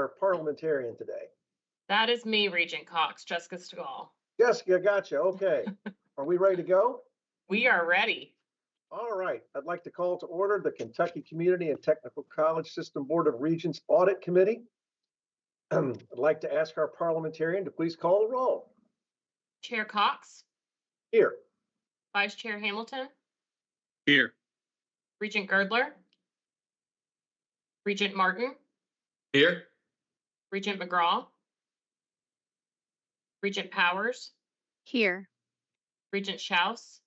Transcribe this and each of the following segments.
our parliamentarian today? That is me, Regent Cox, Jessica Stegall. Jessica, gotcha. Okay. Are we ready to go? We are ready. All right. I'd like to call to order the Kentucky Community and Technical College System Board of Regents Audit Committee. I'd like to ask our parliamentarian to please call the roll. Chair Cox. Here. Vice Chair Hamilton. Here. Regent Girdler. Regent Martin. Here. Regent McGraw. Regent Powers. Here. Regent Schaus.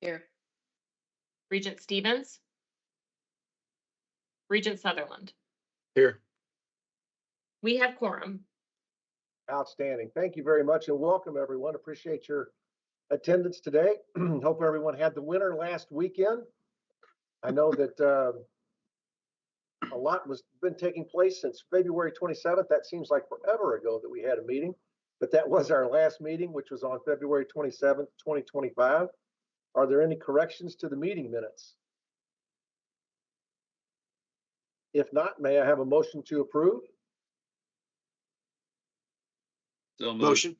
Here. Regent Stevens. Regent Sutherland. Here. We have quorum. Outstanding. Thank you very much and welcome everyone. Appreciate your attendance today. Hope everyone had the winter last weekend. I know that a lot was been taking place since February 27th. That seems like forever ago that we had a meeting, but that was our last meeting, which was on February 27th, 2025. Are there any corrections to the meeting minutes? If not, may I have a motion to approve? So Motion.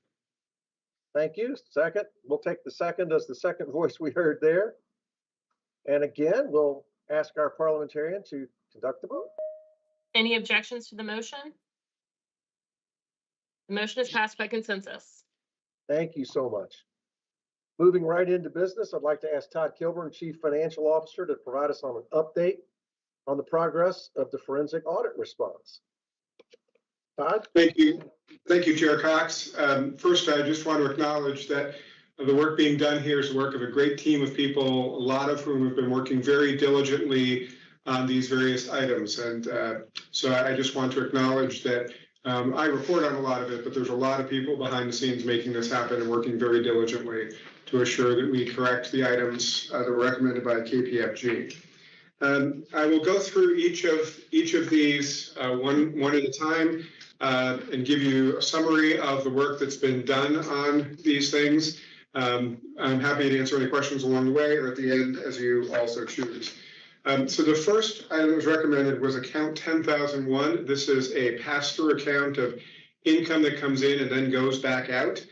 Thank you. Second. We'll take the second as the second voice we heard there. And again, we'll ask our parliamentarian to conduct the vote. Any objections to the motion? The motion is passed by consensus. Thank you so much. Moving right into business, I'd like to ask Todd Kilburn, Chief Financial Officer, to provide us on an update on the progress of the forensic audit response. Todd? Thank you. Thank you, Chair Cox. First, I just want to acknowledge that the work being done here is the work of a great team of people, a lot of whom have been working very diligently on these various items. And so I just want to acknowledge that I report on a lot of it, but there's a lot of people behind the scenes making this happen and working very diligently to assure that we correct the items that were recommended by KPMG. I will go through each of these one at a time and give you a summary of the work that's been done on these things. I'm happy to answer any questions along the way or at the end as you also choose. So the first item that was recommended was account 10,001. This is a pass-through account of income that comes in and then goes back out.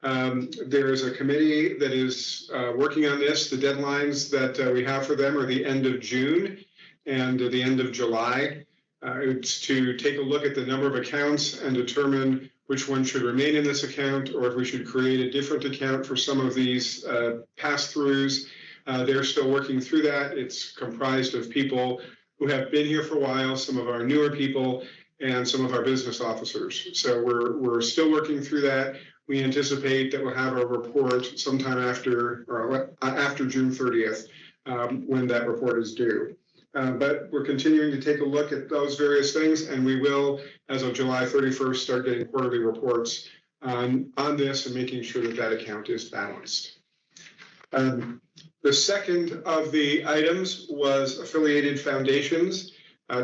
There is a committee that is working on this. The deadlines that we have for them are the end of June and the end of July. It's to take a look at the number of accounts and determine which one should remain in this account or if we should create a different account for some of these pass-throughs. They're still working through that. It's comprised of people who have been here for a while, some of our newer people, and some of our business officers. So we're still working through that. We anticipate that we'll have a report sometime after June 30th when that report is due. But we're continuing to take a look at those various things, and we will, as of July 31st, start getting quarterly reports on this and making sure that that account is balanced. The second of the items was affiliated foundations.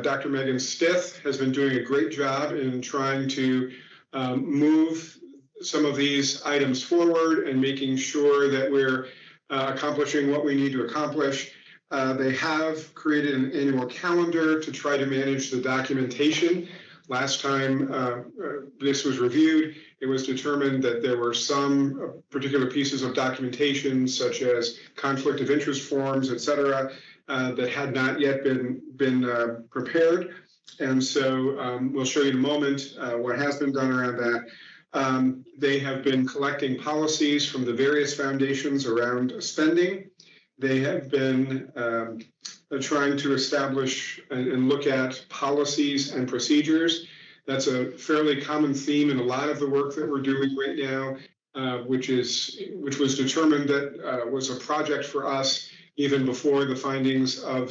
Dr. Megan Stith has been doing a great job in trying to move some of these items forward and making sure that we're accomplishing what we need to accomplish. They have created an annual calendar to try to manage the documentation. Last time this was reviewed, it was determined that there were some particular pieces of documentation, such as conflict of interest forms, et cetera, that had not yet been prepared. And so we'll show you in a moment what has been done around that. They have been collecting policies from the various foundations around spending. They have been trying to establish and look at policies and procedures. That's a fairly common theme in a lot of the work that we're doing right now, which was determined that was a project for us even before the findings of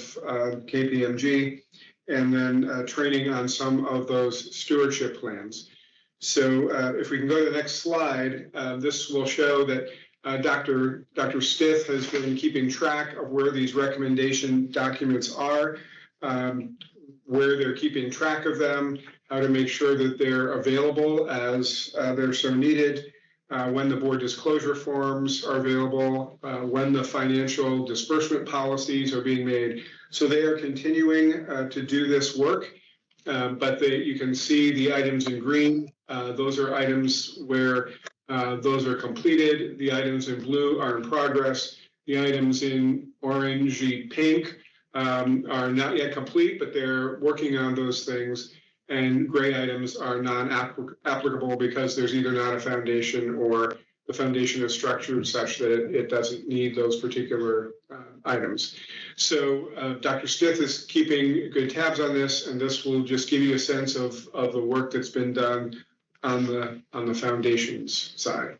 KPMG, and then training on some of those stewardship plans. So if we can go to the next slide, this will show that Dr. Stith has been keeping track of where these recommendation documents are, where they're keeping track of them, how to make sure that they're available as they're so needed, when the board disclosure forms are available, when the financial disbursement policies are being made. So they are continuing to do this work. but you can see the items in green. Those are items where those are completed. The items in blue are in progress. The items in orangey pink are not yet complete, but they're working on those things. And gray items are non-applicable because there's either not a foundation or the foundation is structured such that it doesn't need those particular items. So Dr. Stith is keeping good tabs on this, and this will just give you a sense of the work that's been done on the foundations side.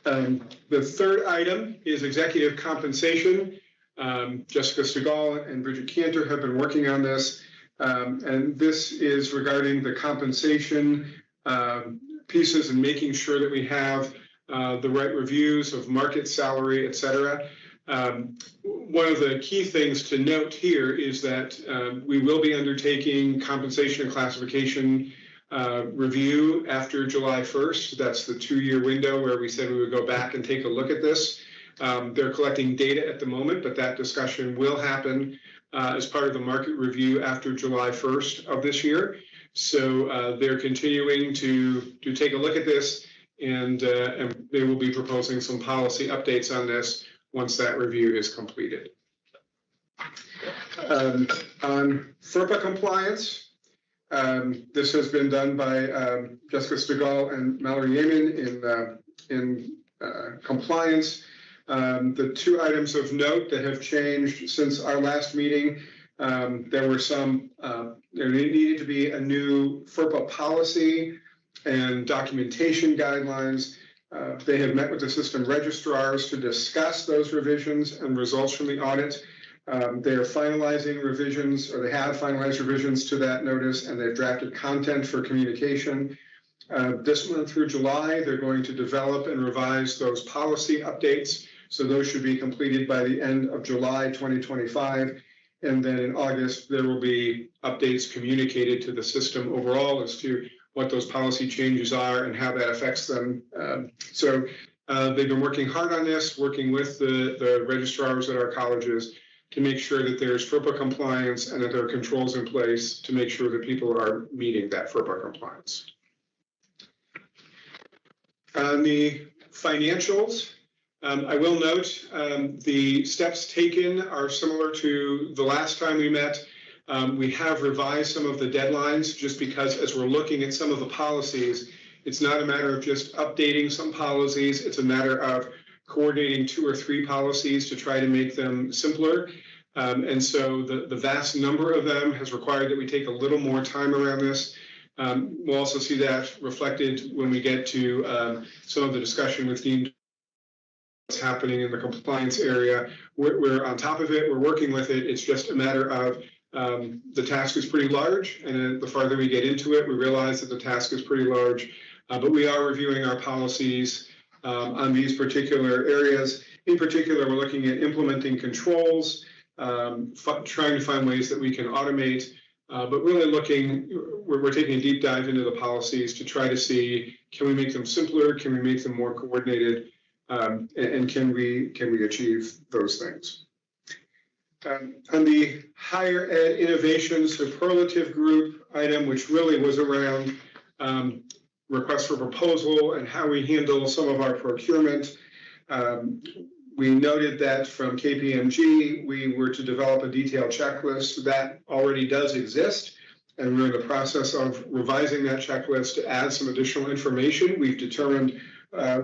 The third item is executive compensation. Jessica Segal and Bridget Cantor have been working on this, and this is regarding the compensation pieces and making sure that we have the right reviews of market salary, et cetera. One of the key things to note here is that we will be undertaking compensation and classification review after July 1st. That's the 2-year window where we said we would go back and take a look at this. They're collecting data at the moment, but that discussion will happen as part of the market review after July 1st of this year. So they're continuing to take a look at this, and they will be proposing some policy updates on this once that review is completed. On FERPA compliance, this has been done by Jessica Stegall and Mallory Yeaman in compliance. The 2 items of note that have changed since our last meeting, there needed to be a new FERPA policy and documentation guidelines. They have met with the system registrars to discuss those revisions and results from the audit. They are finalizing revisions, or they have finalized revisions to that notice, and they've drafted content for communication. This month through July, they're going to develop and revise those policy updates. So those should be completed by the end of July 2025. And then in August, there will be updates communicated to the system overall as to what those policy changes are and how that affects them. So they've been working hard on this, working with the registrars at our colleges to make sure that there's FERPA compliance and that there are controls in place to make sure that people are meeting that FERPA compliance. On the financials, I will note the steps taken are similar to the last time we met. We have revised some of the deadlines just because as we're looking at some of the policies, it's not a matter of just updating some policies. It's a matter of coordinating 2 or 3 policies to try to make them simpler. And so the vast number of them has required that we take a little more time around this. We'll also see that reflected when we get to some of the discussion with Dean what's happening in the compliance area. We're on top of it. We're working with it. It's just a matter of the task is pretty large, and the farther we get into it, we realize that the task is pretty large. But we are reviewing our policies on these particular areas. In particular, we're looking at implementing controls, trying to find ways that we can automate, but really we're taking a deep dive into the policies to try to see, can we make them simpler? Can we make them more coordinated? And can we achieve those things? On the higher ed innovation superlative group item, which really was around request for proposal and how we handle some of our procurement, we noted that from KPMG, we were to develop a detailed checklist that already does exist, and we're in the process of revising that checklist to add some additional information we've determined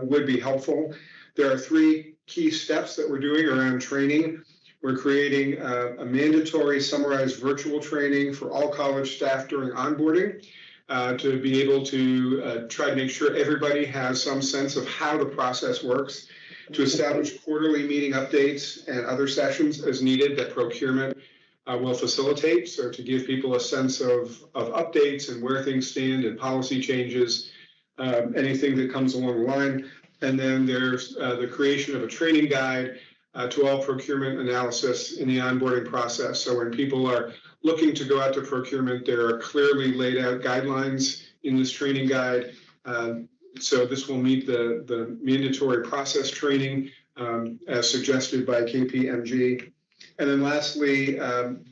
would be helpful. There are 3 key steps that we're doing around training. We're creating a mandatory summarized virtual training for all college staff during onboarding to be able to try to make sure everybody has some sense of how the process works, to establish quarterly meeting updates and other sessions as needed that procurement will facilitate. So to give people a sense of updates and where things stand and policy changes, anything that comes along the line. And then there's the creation of a training guide to all procurement analysis in the onboarding process. So when people are looking to go out to procurement, there are clearly laid out guidelines in this training guide. So this will meet the mandatory process training as suggested by KPMG. And then lastly,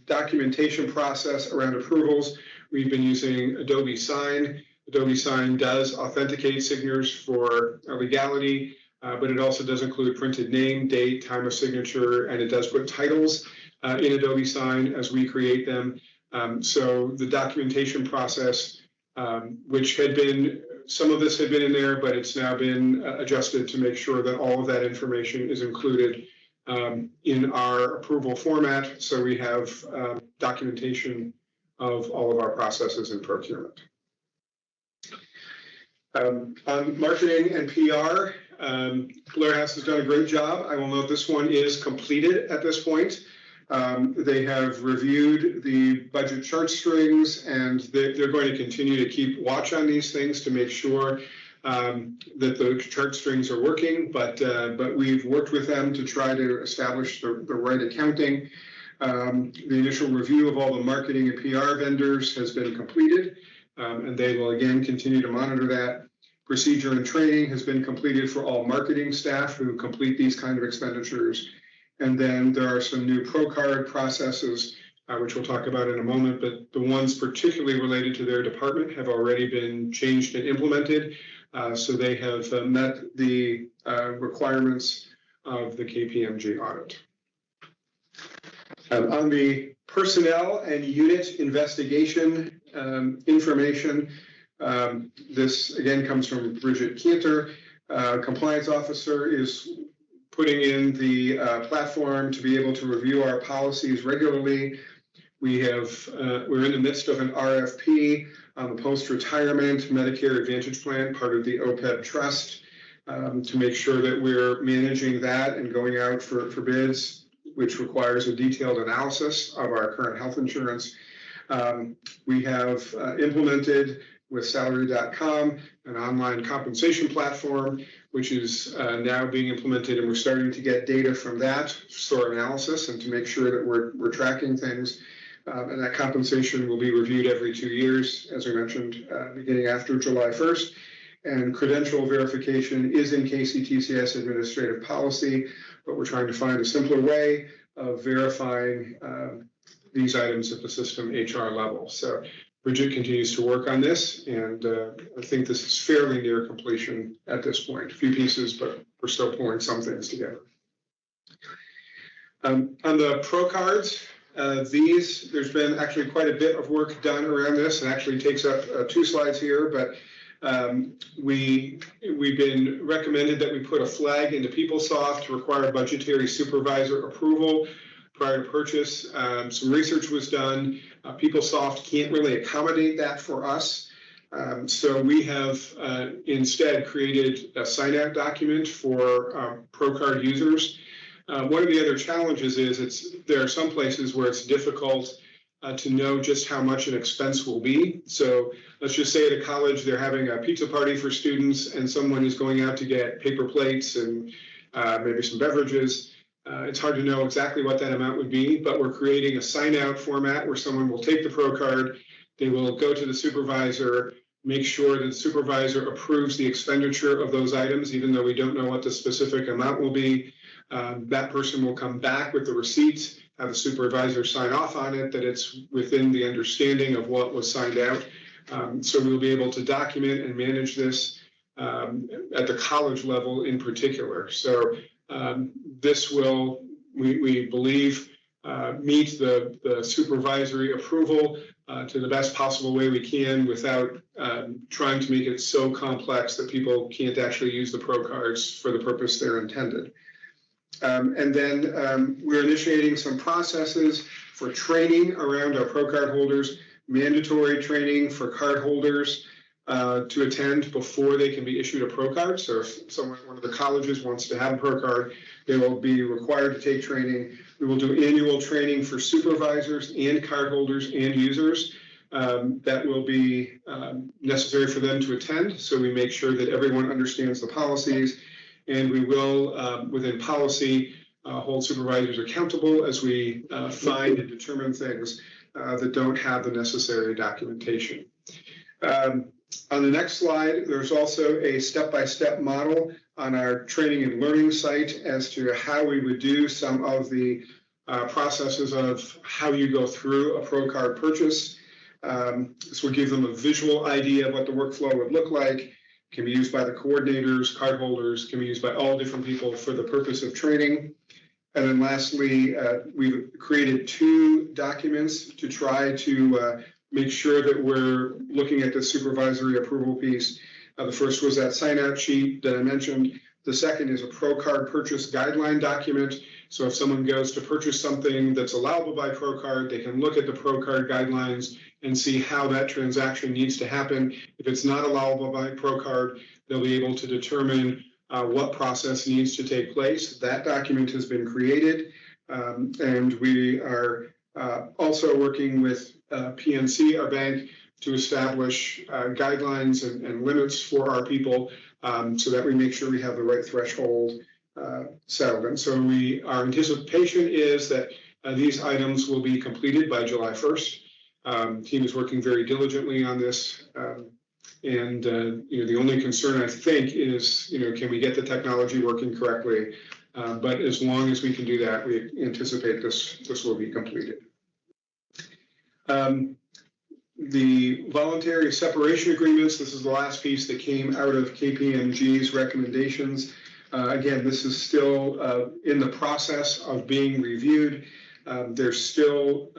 documentation process around approvals. We've been using Adobe Sign. Adobe Sign does authenticate signatures for legality, but it also does include printed name, date, time of signature, and it does put titles in Adobe Sign as we create them. So the documentation process, which had been, some of this had been in there, but it's now been adjusted to make sure that all of that information is included in our approval format. So we have documentation of all of our processes in procurement. On marketing and PR, Blair House has done a great job. I will note this one is completed at this point. They have reviewed the budget chart strings, and they're going to continue to keep watch on these things to make sure that the chart strings are working, but we've worked with them to try to establish the right accounting. The initial review of all the marketing and PR vendors has been completed, and they will again continue to monitor that. Procedure and training has been completed for all marketing staff who complete these kind of expenditures. And then there are some new ProCard processes, which we'll talk about in a moment, but the ones particularly related to their department have already been changed and implemented. So they have met the requirements of the KPMG audit. On the personnel and unit investigation information, this again comes from Bridget Cantor. Compliance officer is putting in the platform to be able to review our policies regularly. We're in the midst of an RFP on the post-retirement Medicare Advantage plan, part of the OPEB trust, to make sure that we're managing that and going out for bids, which requires a detailed analysis of our current health insurance. We have implemented with salary.com an online compensation platform, which is now being implemented, and we're starting to get data from that for analysis and to make sure that we're tracking things. And that compensation will be reviewed every 2 years, as I mentioned, beginning after July 1st. And credential verification is in KCTCS administrative policy, but we're trying to find a simpler way of verifying these items at the system HR level. So Bridget continues to work on this, and I think this is fairly near completion at this point. A few pieces, but we're still pulling some things together. On the ProCards, there's been actually quite a bit of work done around this, and actually takes up 2 slides here, but we've been recommended that we put a flag into PeopleSoft to require budgetary supervisor approval prior to purchase. Some research was done. PeopleSoft can't really accommodate that for us. So we have instead created a sign-out document for ProCard users. One of the other challenges is there are some places where it's difficult to know just how much an expense will be. So let's just say at a college they're having a pizza party for students and someone is going out to get paper plates and maybe some beverages. It's hard to know exactly what that amount would be, but we're creating a sign-out format where someone will take the ProCard, they will go to the supervisor, make sure that the supervisor approves the expenditure of those items, even though we don't know what the specific amount will be. That person will come back with the receipts, have the supervisor sign off on it, that it's within the understanding of what was signed out. So we'll be able to document and manage this at the college level in particular. So this will, we believe, meet the supervisory approval to the best possible way we can without trying to make it so complex that people can't actually use the ProCards for the purpose they're intended. And then we're initiating some processes for training around our ProCard holders, mandatory training for card holders to attend before they can be issued a ProCard. So if one of the colleges wants to have a ProCard, they will be required to take training. We will do annual training for supervisors and card holders and users. That will be necessary for them to attend. So we make sure that everyone understands the policies, and we will, within policy, hold supervisors accountable as we find and determine things that don't have the necessary documentation. On the next slide, there's also a step-by-step model on our training and learning site as to how we would do some of the processes of how you go through a Pro Card purchase. This will give them a visual idea of what the workflow would look like. Can be used by the coordinators, cardholders, can be used by all different people for the purpose of training. And then lastly, we've created 2 documents to try to make sure that we're looking at the supervisory approval piece. The first was that sign-out sheet that I mentioned. The second is a Pro Card purchase guideline document. So if someone goes to purchase something that's allowable by Pro Card, they can look at the Pro Card guidelines and see how that transaction needs to happen. If it's not allowable by Pro Card, they'll be able to determine what process needs to take place. That document has been created, and we are also working with PNC, our bank, to establish guidelines and limits for our people so that we make sure we have the right threshold settled. And so our anticipation is that these items will be completed by July 1st. Team is working very diligently on this. The only concern I think is, can we get the technology working correctly? But as long as we can do that, we anticipate this will be completed. The voluntary separation agreements, this is the last piece that came out of KPMG's recommendations. Again, this is still in the process of being reviewed. There's still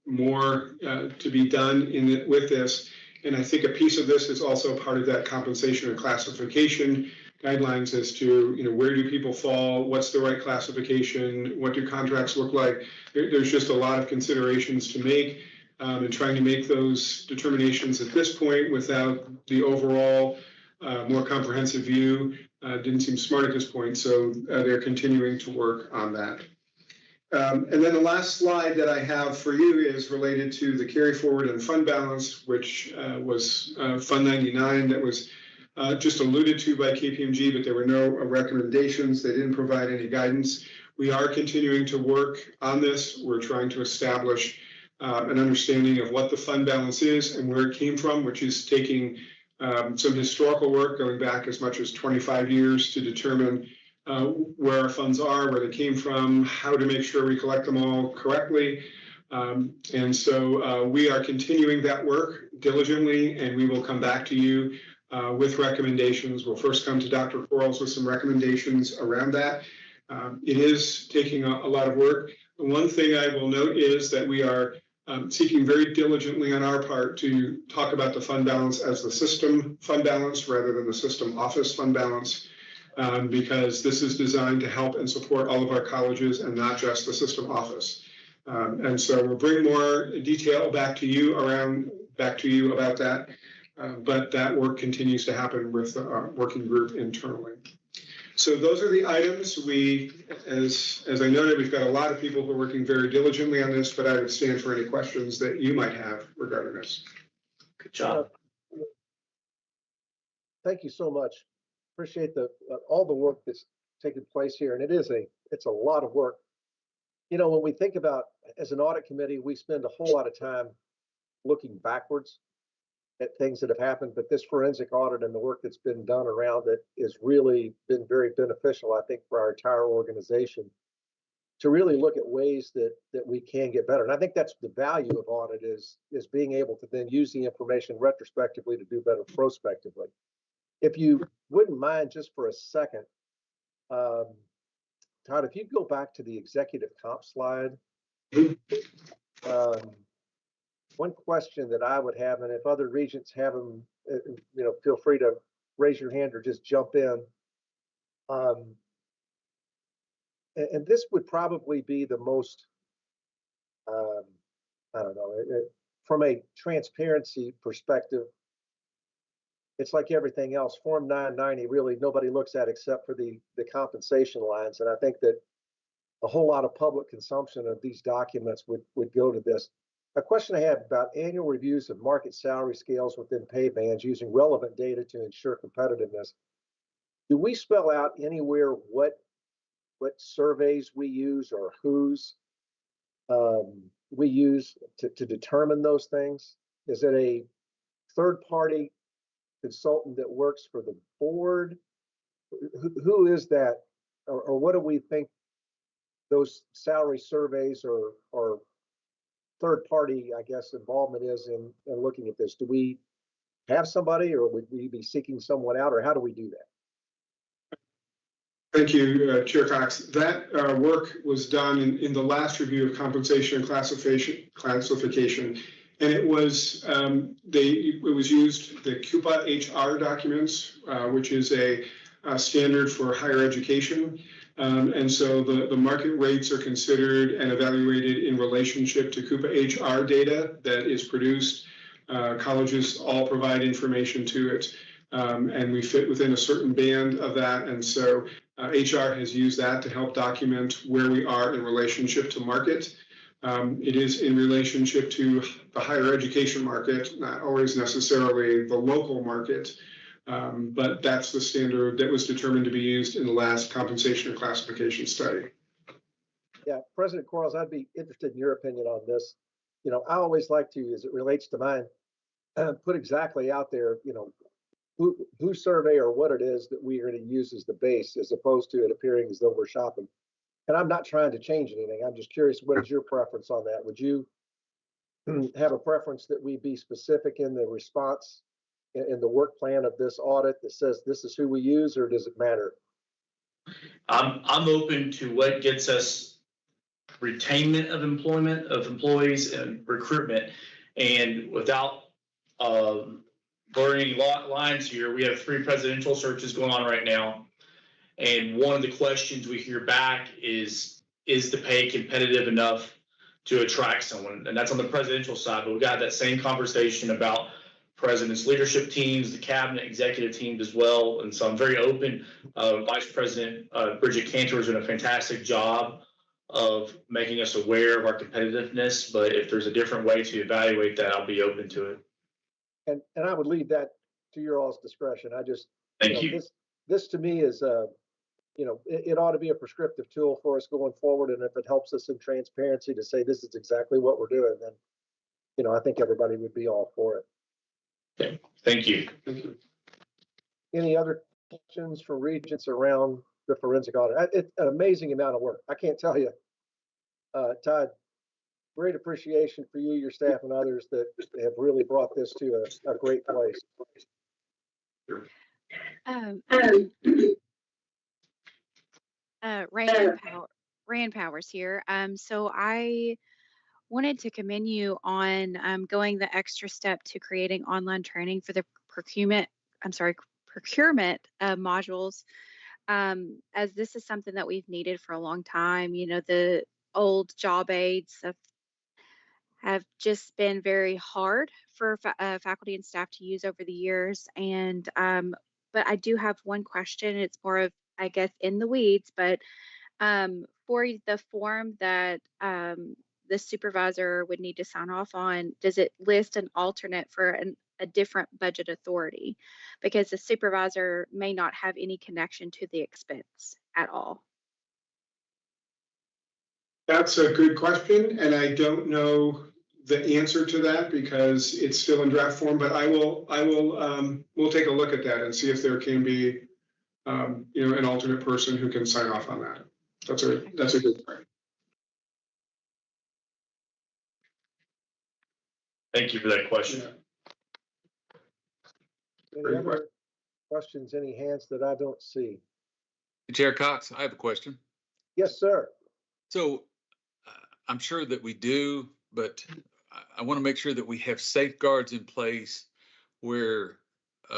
more to be done with this. And I think a piece of this is also part of that compensation and classification guidelines as to, where do people fall? What's the right classification? What do contracts look like? There's just a lot of considerations to make and trying to make those determinations at this point without the overall more comprehensive view didn't seem smart at this point. So they're continuing to work on that. And then the last slide that I have for you is related to the carry forward and fund balance, which was Fund 99 that was just alluded to by KPMG, but there were no recommendations. They didn't provide any guidance. We are continuing to work on this. We're trying to establish an understanding of what the fund balance is and where it came from, which is taking some historical work going back as much as 25 years to determine where our funds are, where they came from, how to make sure we collect them all correctly. And so we are continuing that work diligently, and we will come back to you with recommendations. We'll first come to Dr. Quarles with some recommendations around that. It is taking a lot of work. One thing I will note is that we are seeking very diligently on our part to talk about the fund balance as the system fund balance rather than the system office fund balance. Because this is designed to help and support all of our colleges and not just the system office. And so we'll bring more detail back to you about that. But that work continues to happen with our working group internally. So those are the items. As I noted, we've got a lot of people who are working very diligently on this, but I would stand for any questions that you might have regarding this. Good job. Thank you so much. Appreciate all the work that's taking place here, and it's a lot of work. When we think about, as an audit committee, we spend a whole lot of time looking backwards at things that have happened, but this forensic audit and the work that's been done around it has really been very beneficial, I think, for our entire organization to really look at ways that we can get better. And I think that's the value of audit is being able to then use the information retrospectively to do better prospectively. If you wouldn't mind just for a second, Todd, if you go back to the executive comp slide, one question that I would have, and if other regents have them, feel free to raise your hand or just jump in. And this would probably be the most, I don't know, from a transparency perspective, it's like everything else. Form 990, really nobody looks at except for the compensation lines. And I think that a whole lot of public consumption of these documents would go to this. A question I have about annual reviews of market salary scales within pay bands using relevant data to ensure competitiveness. Do we spell out anywhere what surveys we use or whose we use to determine those things? Is it a third-party consultant that works for the board? Who is that, or what do we think those salary surveys or third party, I guess, involvement is in looking at this? Do we have somebody, or would we be seeking someone out, or how do we do that? Thank you, Chair Cox. That work was done in the last review of compensation and classification, and it was used the CUPA HR documents, which is a standard for higher education. And so the market rates are considered and evaluated in relationship to CUPA HR data that is produced. Colleges all provide information to it, and we fit within a certain band of that. And so HR has used that to help document where we are in relationship to market. It is in relationship to the higher education market, not always necessarily the local market, but that's the standard that was determined to be used in the last compensation and classification study. Yeah, President Quarles, I'd be interested in your opinion on this. You know, I always like to, as it relates to mine, put exactly out there, you know, who survey or what it is that we are going to use as the base, as opposed to it appearing as though we're shopping. And I'm not trying to change anything. I'm just curious, what is your preference on that? Would you have a preference that we be specific in the response in the work plan of this audit that says this is who we use, or does it matter? I'm open to what gets us retainment of employment of employees and recruitment. And without blurring lines here, we have 3 presidential searches going on right now. And one of the questions we hear back is the pay competitive enough to attract someone? And that's on the presidential side, but we got that same conversation about president's leadership teams, the cabinet executive teams as well. And so I'm very open. Vice President Bridget Cantor has done a fantastic job of making us aware of our competitiveness, but if there's a different way to evaluate that, I'll be open to it. And I would leave that to your all's discretion. I just, Thank you. This to me is, you know, it ought to be a prescriptive tool for us going forward. And if it helps us in transparency to say this is exactly what we're doing, then, you know, I think everybody would be all for it. Okay. Thank you. Any other questions from Regents around the forensic audit? It's an amazing amount of work. I can't tell you, Todd, great appreciation for you, your staff, and others that have really brought this to a great place. Rand Powers here. So I wanted to commend you on going the extra step to creating online training for the procurement modules, as this is something that we've needed for a long time. You know, the old job aids have just been very hard for faculty and staff to use over the years. And but I do have one question. It's more of, I guess, in the weeds, but for the form that the supervisor would need to sign off on, does it list an alternate for a different budget authority? Because the supervisor may not have any connection to the expense at all. That's a good question, and I don't know the answer to that because it's still in draft form. But we'll take a look at that and see if there can be, you know, an alternate person who can sign off on that. That's a good point. Thank you for that question. Yeah. Any other questions, any hands that I don't see? Chair Cox, I have a question. Yes, sir. So I'm sure that we do, but I want to make sure that we have safeguards in place where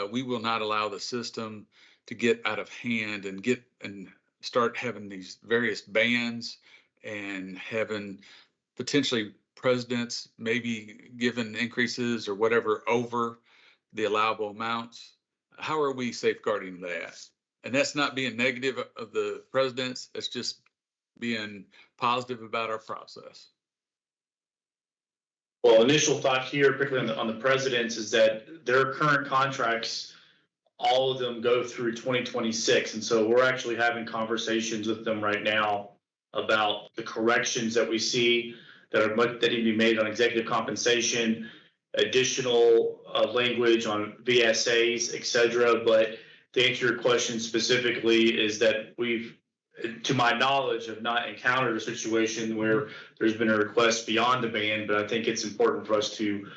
we will not allow the system to get out of hand and start having these various bans and having potentially presidents maybe given increases or whatever over the allowable amounts. How are we safeguarding that? And that's not being negative of the presidents. It's just being positive about our process. Well, initial thought here, particularly on the presidents, is that their current contracts, all of them go through 2026. And so we're actually having conversations with them right now about the corrections that we see that need to be made on executive compensation, additional language on VSAs, et cetera. But to answer your question specifically is that we've to my knowledge, have not encountered a situation where there's been a request beyond the band, but I think it's important for us to,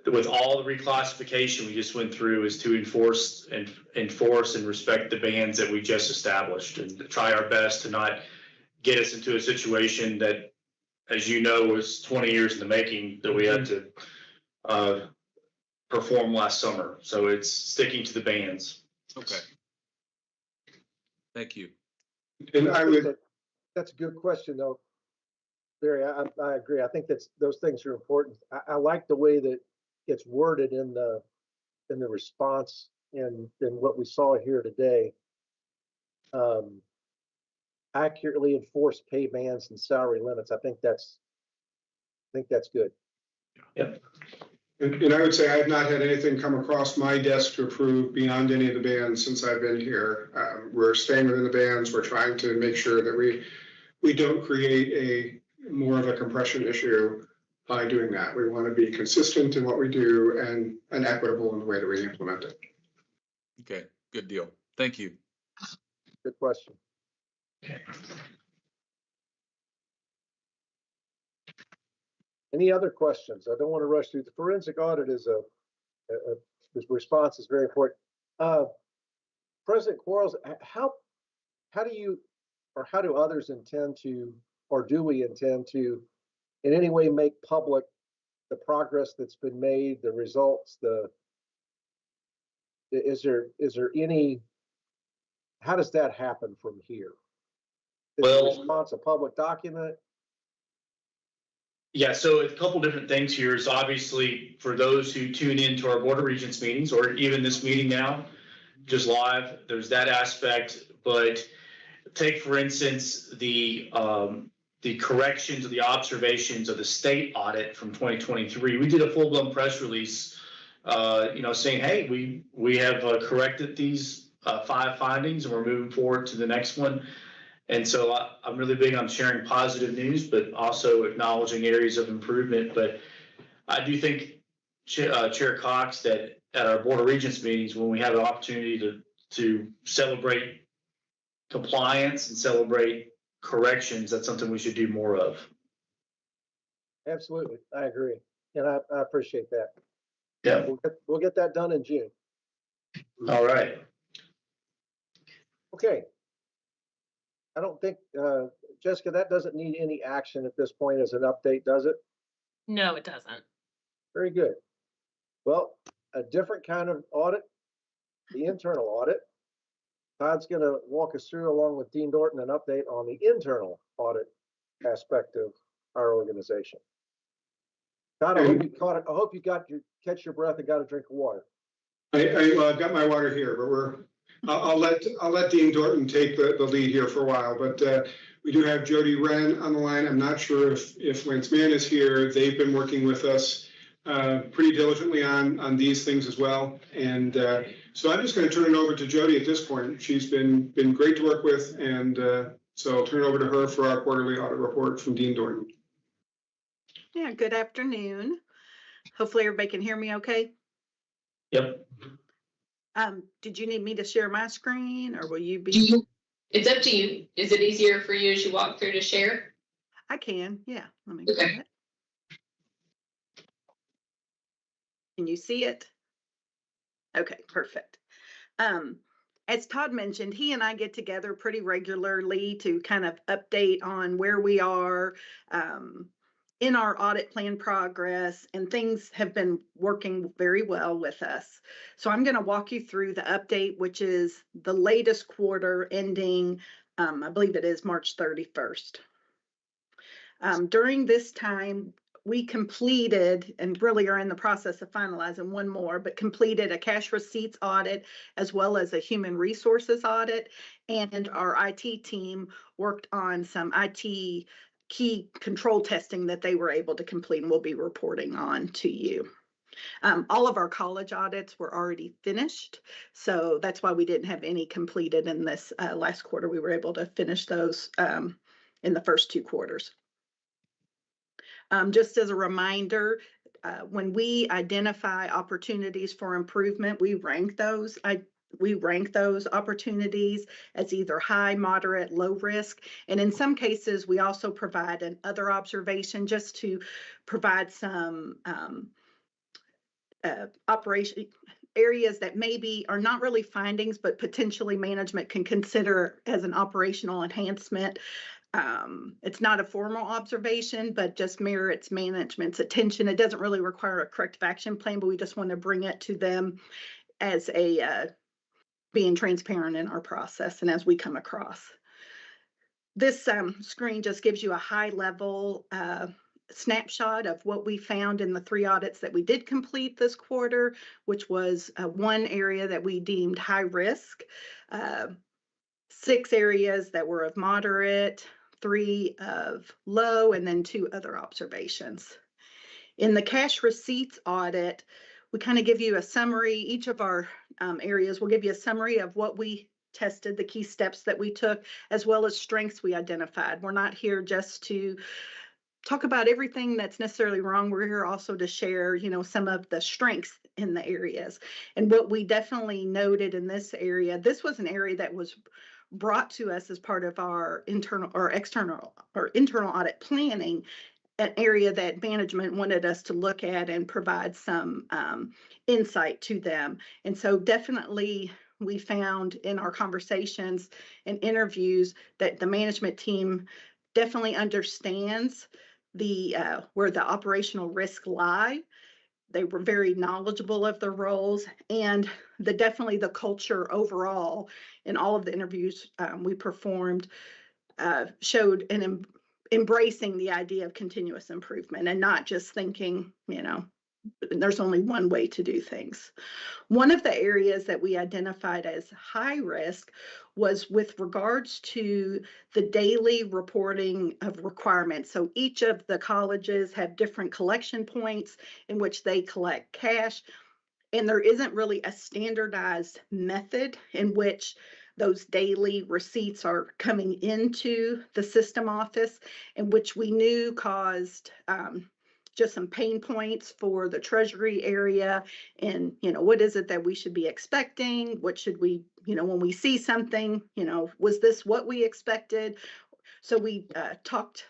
with all the reclassification we just went through, is to enforce and respect the bands that we just established, and try our best to not get us into a situation that, as you know, was 20 years in the making that we had to perform last summer. So it's sticking to the bands. Okay. Thank you. And I would, That's a good question, though. Barry, I agree. I think those things are important. I like the way that it's worded in the response and what we saw here today. Accurately enforce pay bands and salary limits. I think that's good. Yep. and I would say I've not had anything come across my desk to approve beyond any of the bands since I've been here. We're staying within the bands. We're trying to make sure that we don't create more of a compression issue by doing that. We want to be consistent in what we do and equitable in the way that we implement it. Okay, good deal. Thank you. Good question. Okay. Any other questions? I don't want to rush through. The forensic audit is his response is very important. President Quarles, how do you, or how do others intend to, or do we intend to in any way make public the progress that's been made, the results, is there any, how does that happen from here? Is the response a public document? Yeah, so a couple different things here is obviously for those who tune into our Board of Regents meetings, or even this meeting now, just live, there's that aspect. But take, for instance, the corrections or the observations of the state audit from 2023. We did a full-blown press release, saying, hey, we have corrected these 5 findings and we're moving forward to the next one. And so I'm really big on sharing positive news, but also acknowledging areas of improvement. But I do think, Chair Cox, that at our Board of Regents meetings, when we have an opportunity to celebrate compliance and celebrate corrections, that's something we should do more of. Absolutely, I agree, and I appreciate that. Yeah. We'll get that done in June. All right. Okay. I don't think, Jessica, that doesn't need any action at this point as an update, does it? No, it doesn't. Very good. Well, a different kind of audit, the internal audit. Todd's going to walk us through, along with Dean Dorton, an update on the internal audit aspect of our organization. Todd, I hope you caught it. I hope you catch your breath and got a drink of water. I've got my water here, but I'll let Dean Dorton take the lead here for a while. But we do have Jody Wren on the line. I'm not sure if Lance Mann is here. They've been working with us pretty diligently on these things as well. And so I'm just going to turn it over to Jody at this point. She's been great to work with, and so I'll turn it over to her for our quarterly audit report from Dean Dorton. Yeah, good afternoon. Hopefully everybody can hear me okay. Yep. Did you need me to share my screen, or will you be? It's up to you. Is it easier for you as you walk through to share? I can, yeah. Let me Okay. grab it. Can you see it? Okay, perfect. As Todd mentioned, he and I get together pretty regularly to kind of update on where we are in our audit plan progress, and things have been working very well with us. So I'm going to walk you through the update, which is the latest quarter ending, I believe it is March 31st. During this time, we completed, and really are in the process of finalizing one more, but completed a cash receipts audit as well as a human resources audit. And our IT team worked on some IT key control testing that they were able to complete, and we'll be reporting on to you. All of our college audits were already finished, so that's why we didn't have any completed in this last quarter. We were able to finish those in the first 2 quarters. Just as a reminder, when we identify opportunities for improvement, we rank those we rank those opportunities as either high, moderate, low risk. And in some cases, we also provide an other observation just to provide some operation areas that maybe are not really findings, but potentially management can consider as an operational enhancement. It's not a formal observation, but just merits management's attention. It doesn't really require a corrective action plan, but we just want to bring it to them as a being transparent in our process and as we come across. This screen just gives you a high level snapshot of what we found in the 3 audits that we did complete this quarter, which was one area that we deemed high risk, 6 areas that were of moderate, 3 of low, and then 2 other observations. In the cash receipts audit, we kind of give you a summary. Each of our areas will give you a summary of what we tested, the key steps that we took, as well as strengths we identified. We're not here just to talk about everything that's necessarily wrong. We're here also to share, some of the strengths in the areas. And what we definitely noted in this area, this was an area that was brought to us as part of our internal or external or internal audit planning, an area that management wanted us to look at and provide some insight to them. And so definitely we found in our conversations and interviews that the management team definitely understands the where the operational risks lie. They were very knowledgeable of the roles, and definitely the culture overall in all of the interviews we performed showed an embracing the idea of continuous improvement and not just thinking, there's only one way to do things. One of the areas that we identified as high risk was with regards to the daily reporting of requirements. So each of the colleges have different collection points in which they collect cash, and there isn't really a standardized method in which those daily receipts are coming into the system office, and which we knew caused just some pain points for the treasury area. And, what is it that we should be expecting? What should we, when we see something, was this what we expected? So we talked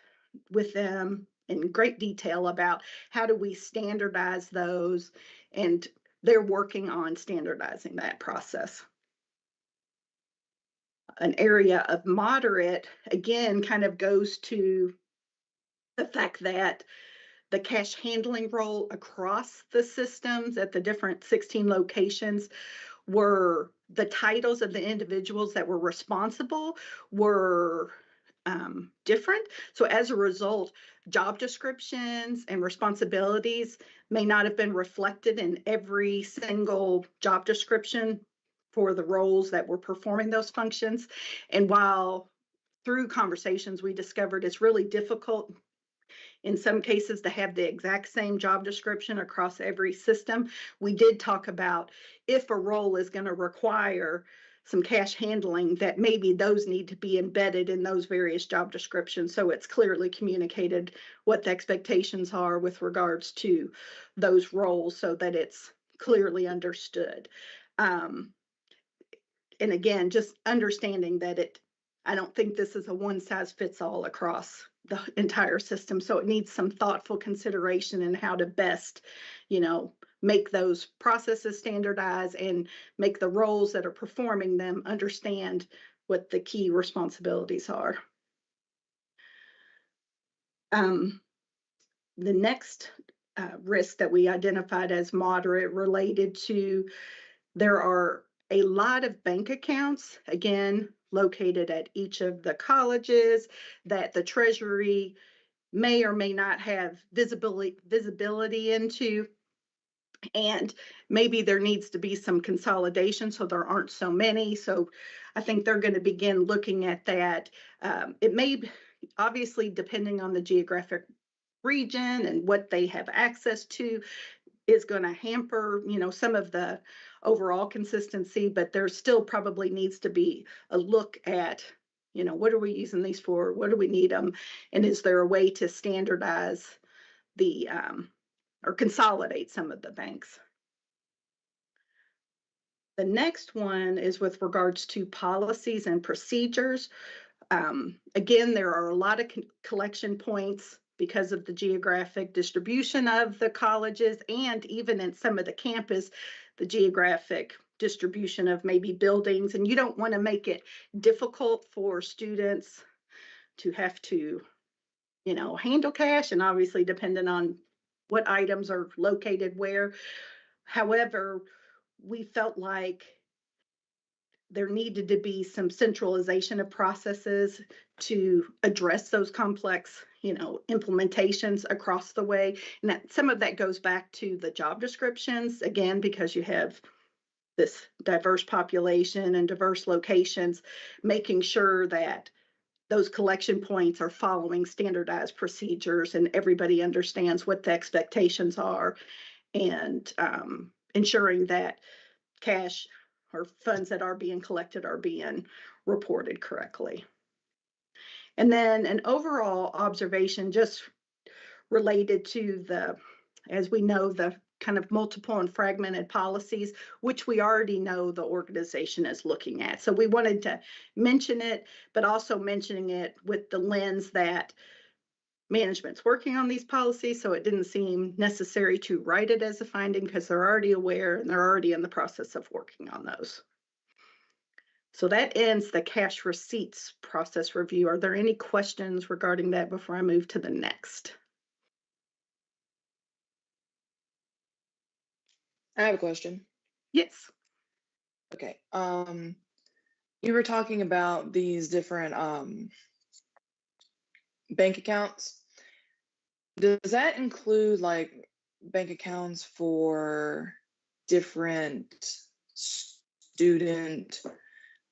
with them in great detail about how do we standardize those, and they're working on standardizing that process. An area of moderate, again, kind of goes to the fact that the cash handling role across the systems at the different 16 locations were the titles of the individuals that were responsible were different. So as a result, job descriptions and responsibilities may not have been reflected in every single job description for the roles that were performing those functions. And while through conversations we discovered it's really difficult in some cases to have the exact same job description across every system, we did talk about if a role is going to require some cash handling, that maybe those need to be embedded in those various job descriptions, so it's clearly communicated what the expectations are with regards to those roles so that it's clearly understood. And again, just understanding that I don't think this is a one size fits all across the entire system. So it needs some thoughtful consideration in how to best, make those processes standardized and make the roles that are performing them understand what the key responsibilities are. The next risk that we identified as moderate related to there are a lot of bank accounts, again, located at each of the colleges that the Treasury may or may not have visibility into. And maybe there needs to be some consolidation so there aren't so many. So I think they're going to begin looking at that. It may be, obviously, depending on the geographic region and what they have access to, is going to hamper, some of the overall consistency, but there still probably needs to be a look at, what are we using these for? What do we need them? And is there a way to standardize the, or consolidate some of the banks? The next one is with regards to policies and procedures. Again, there are a lot of collection points because of the geographic distribution of the colleges, and even in some of the campus, the geographic distribution of maybe buildings. And you don't want to make it difficult for students to have to, handle cash, and obviously depending on what items are located where. However, we felt like there needed to be some centralization of processes to address those complex, implementations across the way. And that some of that goes back to the job descriptions, again, because you have this diverse population and diverse locations, making sure that those collection points are following standardized procedures and everybody understands what the expectations are, and ensuring that cash or funds that are being collected are being reported correctly. And then an overall observation just related to as we know, the kind of multiple and fragmented policies, which we already know the organization is looking at. So we wanted to mention it, but also mentioning it with the lens that management's working on these policies, so it didn't seem necessary to write it as a finding because they're already aware and they're already in the process of working on those. So that ends the cash receipts process review. Are there any questions regarding that before I move to the next? I have a question. Yes. Okay. You were talking about these different bank accounts. Does that include like bank accounts for different student,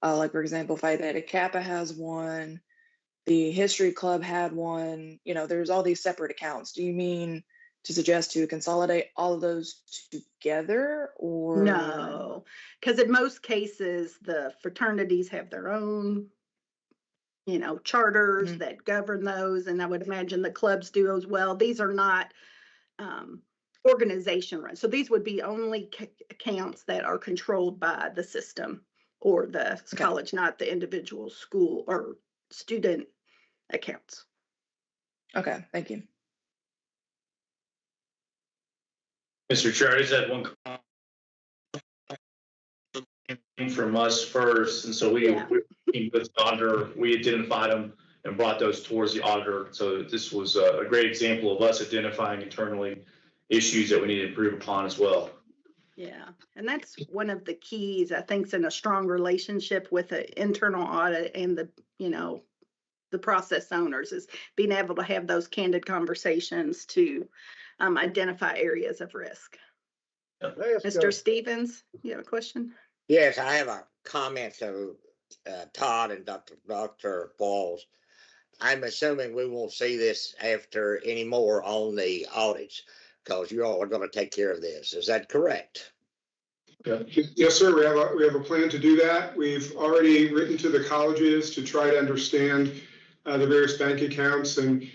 like for example, Phi Beta Kappa has one, the History Club had one, there's all these separate accounts. Do you mean to suggest to consolidate all of those together, or? No, because in most cases, the fraternities have their own charters that govern those, and I would imagine the clubs do as well. These are not organization run, so these would be only accounts that are controlled by the system or the college, not the individual school or student accounts. Okay, thank you. Mr. Chair, I just had one comment from us first, and so we with the auditor, we identified them and brought those towards the auditor. So this was a great example of us identifying internally issues that we need to improve upon as well. Yeah, and that's one of the keys, I think, is in a strong relationship with an internal audit and the process owners, is being able to have those candid conversations to identify areas of risk. Mr. Stevens, you have a question? Yes, I have a comment to Todd and Dr. Balls. I'm assuming we won't see this after any more on the audits, because you all are going to take care of this. Is that correct? Yes, sir. We have a plan to do that. We've already written to the colleges to try to understand the various bank accounts, and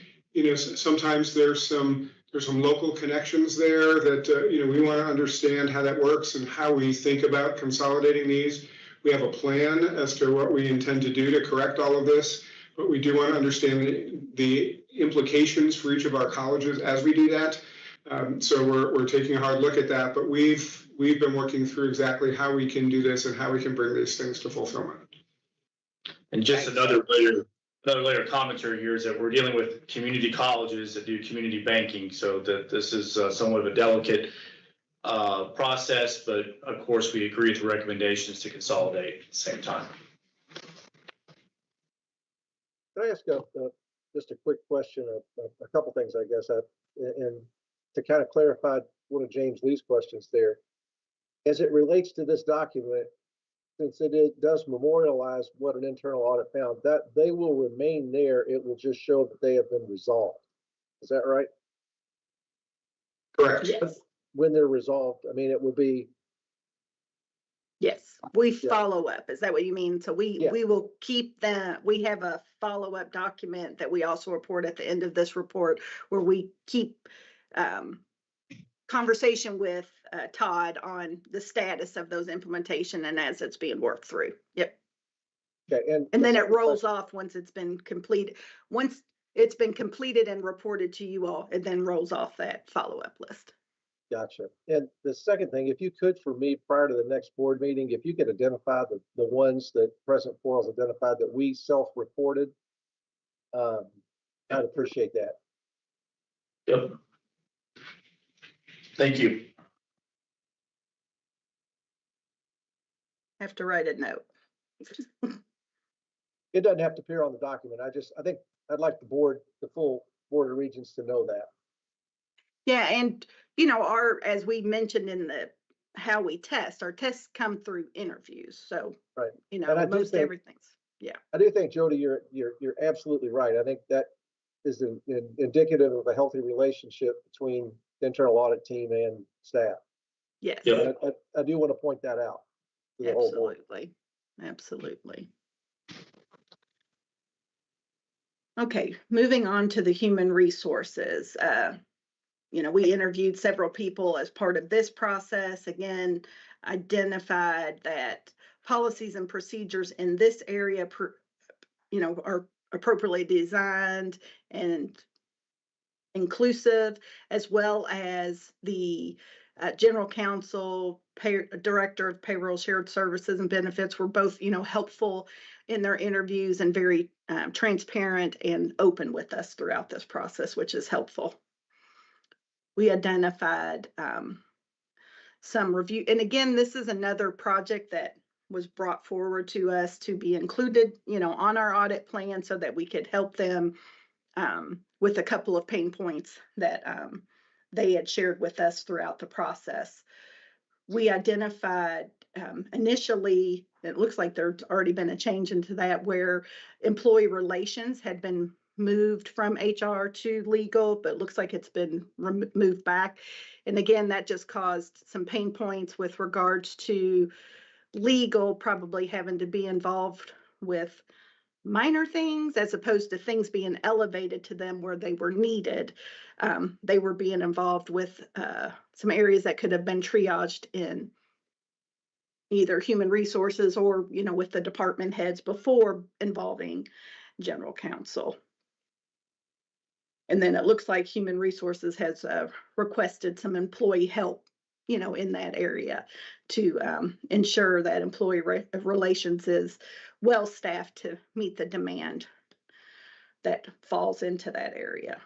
sometimes there's some local connections there that we want to understand how that works and how we think about consolidating these. We have a plan as to what we intend to do to correct all of this, but we do want to understand the implications for each of our colleges as we do that. So we're taking a hard look at that, but we've been working through exactly how we can do this and how we can bring these things to fulfillment. And just another layer of commentary here is that we're dealing with community colleges that do community banking, so that this is somewhat of a delicate process, but of course we agree with the recommendations to consolidate at the same time. Can I ask just a quick question, a couple things, I guess, and to kind of clarify one of James Lee's questions there. As it relates to this document, since it does memorialize what an internal audit found, that they will remain there. It will just show that they have been resolved. Is that right? Correct. Yes. When they're resolved, I mean, it will be. Yes, we follow up. Is that what you mean? So we will keep that. We have a follow-up document that we also report at the end of this report, where we keep conversation with Todd on the status of those implementation and as it's being worked through. Yep. Okay, And the then it second rolls question- off once it's been completed. Once it's been completed and reported to you all, it then rolls off that follow-up list. Gotcha. And the second thing, if you could, for me, prior to the next board meeting, if you could identify the ones that President Foyle's identified that we self-reported, I'd appreciate that. Yep. Thank you. Have to write a note. It doesn't have to appear on the document. I think I'd like the full Board of Regents to know that. Yeah, and as we mentioned in the how we test, our tests come through interviews. So Right. And I do most think- everything's I do think, Jody, you're absolutely right. I think that is indicative of a healthy relationship between the internal audit team and staff. yes. Yeah. And I do want to point that out to the whole board. Absolutely. Okay, moving on to the human resources. We interviewed several people as part of this process. Again, identified that policies and procedures in this area, are appropriately designed and inclusive, as well as the general counsel, director of payroll, shared services and benefits were both, helpful in their interviews and very transparent and open with us throughout this process, which is helpful. We identified some review, and again, this is another project that was brought forward to us to be included, on our audit plan so that we could help them with a couple of pain points that they had shared with us throughout the process. We identified initially, it looks like there's already been a change into that, where employee relations had been moved from HR to legal, but it looks like it's been moved back. And again, that just caused some pain points with regards to legal probably having to be involved with minor things as opposed to things being elevated to them where they were needed. They were being involved with some areas that could have been triaged in either human resources or, with the department heads before involving general counsel. And then it looks like human resources has requested some employee help, in that area to ensure that employee relations is well staffed to meet the demand that falls into that area.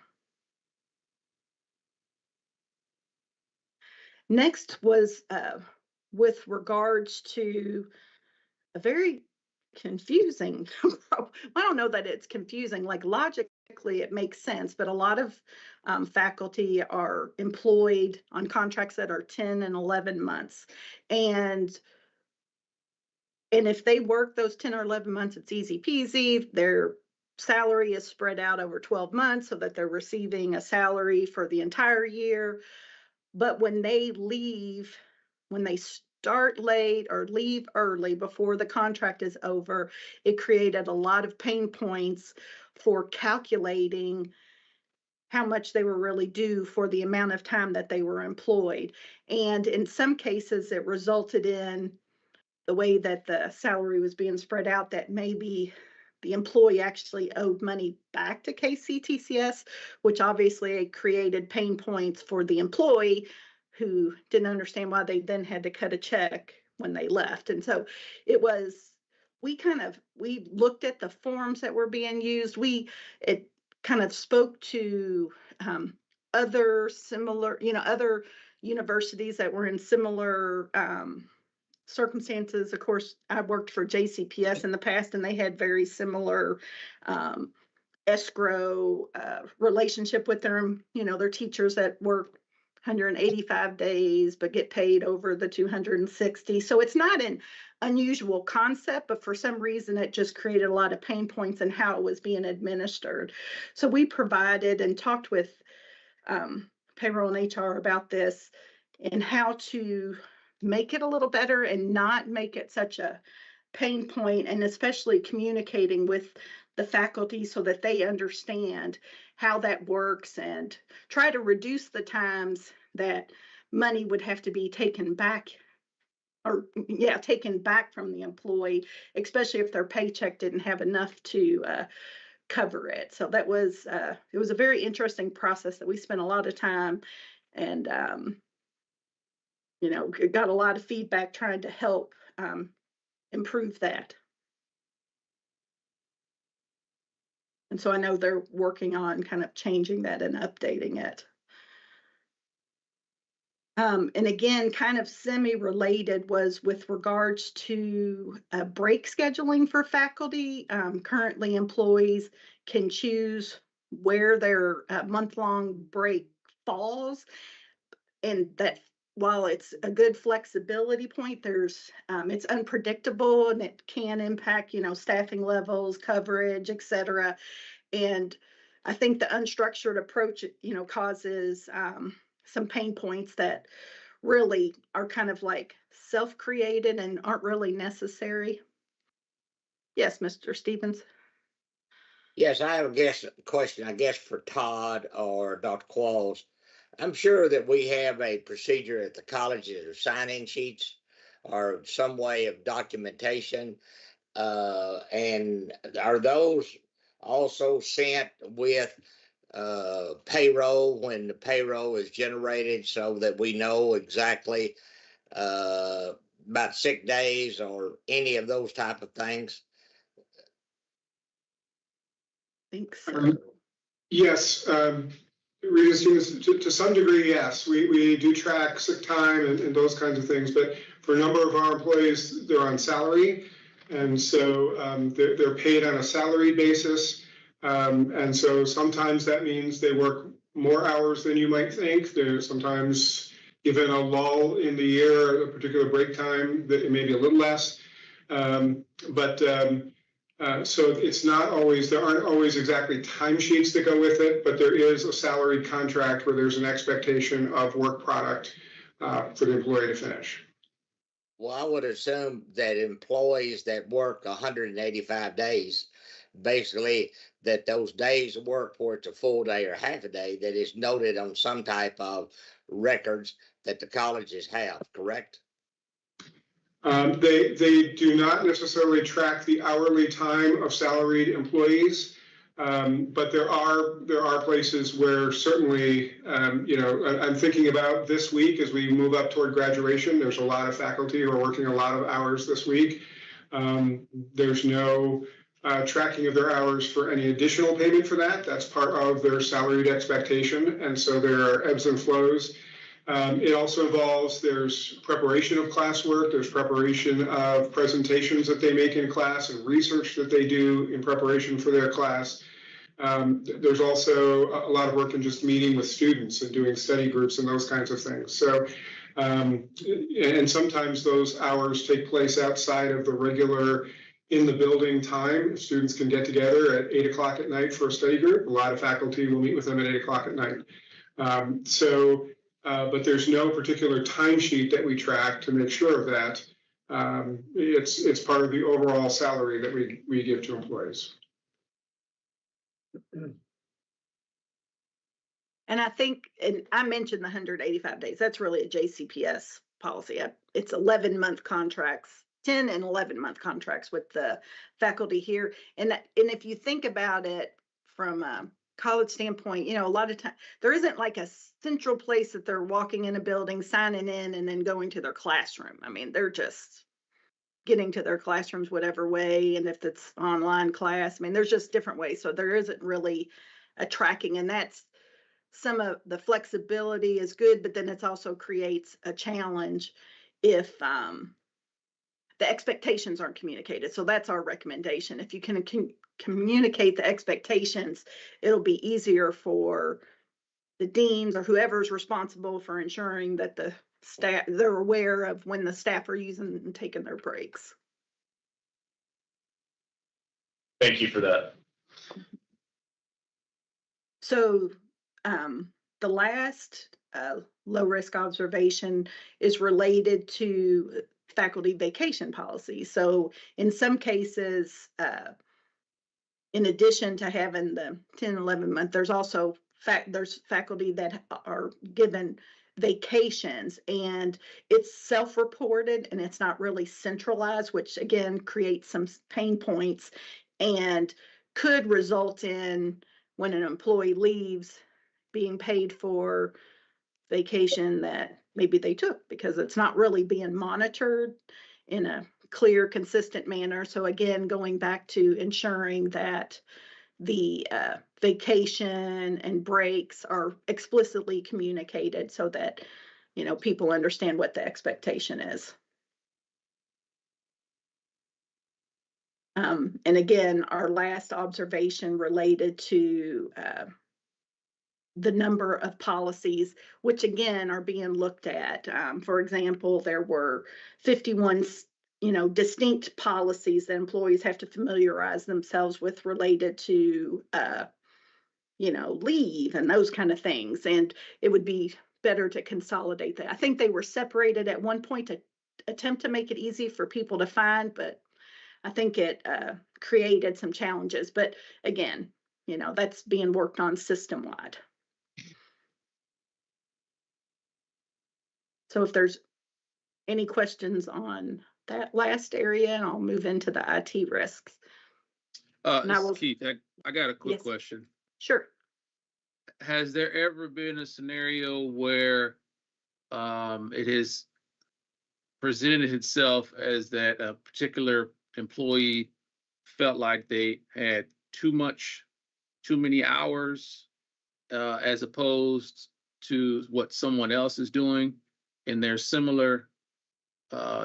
Next was with regards to a very confusing, I don't know that it's confusing, like logically it makes sense, but a lot of faculty are employed on contracts that are 10 and 11 months. And if they work those 10 or 11 months, it's easy peasy. Their salary is spread out over 12 months so that they're receiving a salary for the entire year. But when they leave, when they start late or leave early before the contract is over, it created a lot of pain points for calculating how much they were really due for the amount of time that they were employed. And in some cases, it resulted in the way that the salary was being spread out, that maybe the employee actually owed money back to KCTCS, which obviously created pain points for the employee who didn't understand why they then had to cut a check when they left. And so we looked at the forms that were being used. It kind of spoke to other similar, other universities that were in similar circumstances. Of course, I worked for JCPS in the past, and they had very similar escrow relationship with their teachers that work 185 days but get paid over the 260. So it's not an unusual concept, but for some reason it just created a lot of pain points in how it was being administered. So we provided and talked with payroll and HR about this and how to make it a little better and not make it such a pain point, and especially communicating with the faculty so that they understand how that works and try to reduce the times that money would have to be taken back taken back from the employee, especially if their paycheck didn't have enough to cover it. So that was it was a very interesting process that we spent a lot of time and got a lot of feedback trying to help improve that. And so I know they're working on kind of changing that and updating it. And again, kind of semi-related was with regards to break scheduling for faculty. Currently, employees can choose where their month-long break falls. And that while it's a good flexibility point, it's unpredictable and it can impact, staffing levels, coverage, et cetera. And I think the unstructured approach, causes some pain points that really are kind of like self-created and aren't really necessary. Yes, Mr. Stevens. Yes, I have a question, I guess, for Todd or Dr. Qualls. I'm sure that we have a procedure at the colleges of sign-in sheets or some way of documentation. And are those also sent with payroll when the payroll is generated so that we know exactly about sick days or any of those type of things? I think so. Yes, Regents, to some degree, yes. We do track sick time and those kinds of things, but for a number of our employees, they're on salary. And so they're paid on a salary basis. And so sometimes that means they work more hours than you might think. There's sometimes, given a lull in the year, a particular break time, that it may be a little less. So it's not always, there aren't always exactly timesheets that go with it, but there is a salary contract where there's an expectation of work product for the employee to finish. Well, I would assume that employees that work 185 days, basically that those days of work, where it's a full day or half a day, that is noted on some type of records that the colleges have, correct? They do not necessarily track the hourly time of salaried employees, but there are places where certainly, I'm thinking about this week as we move up toward graduation. There's a lot of faculty who are working a lot of hours this week. There's no tracking of their hours for any additional payment for that. That's part of their salaried expectation, and so there are ebbs and flows. It also involves, there's preparation of classwork, there's preparation of presentations that they make in class and research that they do in preparation for their class. There's also a lot of work in just meeting with students and doing study groups and those kinds of things. So, and sometimes those hours take place outside of the regular in the building time. Students can get together at 8 o'clock at night for a study group. A lot of faculty will meet with them at 8 o'clock at night. But there's no particular timesheet that we track to make sure of that. It's part of the overall salary that we give to employees. And I think, and I mentioned the 185 days, that's really a JCPS policy. It's 11-month contracts, 10 and 11-month contracts with the faculty here. And if you think about it from a college standpoint, a lot of time, there isn't like a central place that they're walking in a building, signing in, and then going to their classroom. I mean, they're just getting to their classrooms whatever way. And if it's online class, I mean, there's just different ways. So there isn't really a tracking, and that's some of the flexibility is good, but then it also creates a challenge if the expectations aren't communicated. So that's our recommendation. If you can communicate the expectations, it'll be easier for the deans or whoever's responsible for ensuring that the staff, they're aware of when the staff are using and taking their breaks. Thank you for that. So the last low risk observation is related to faculty vacation policy. So in some cases, in addition to having the 10, 11 month, there's also there's faculty that are given vacations, and it's self-reported and it's not really centralized, which again creates some pain points and could result in, when an employee leaves, being paid for vacation that maybe they took because it's not really being monitored in a clear, consistent manner. So again, going back to ensuring that the vacation and breaks are explicitly communicated so that, you know, people understand what the expectation is. And again, our last observation related to the number of policies, which again are being looked at. For example, there were 51, you know, distinct policies that employees have to familiarize themselves with related to, you know, leave and those kind of things. And it would be better to consolidate that. I think they were separated at one point to attempt to make it easy for people to find, but I think it created some challenges. But again, you know, that's being worked on system-wide. So if there's any questions on that last area, and I'll move into the IT risks. And I This is will- Keith, I got a quick Yes. question. Sure. Has there ever been a scenario where it has presented itself as that a particular employee felt like they had too many hours as opposed to what someone else is doing in their similar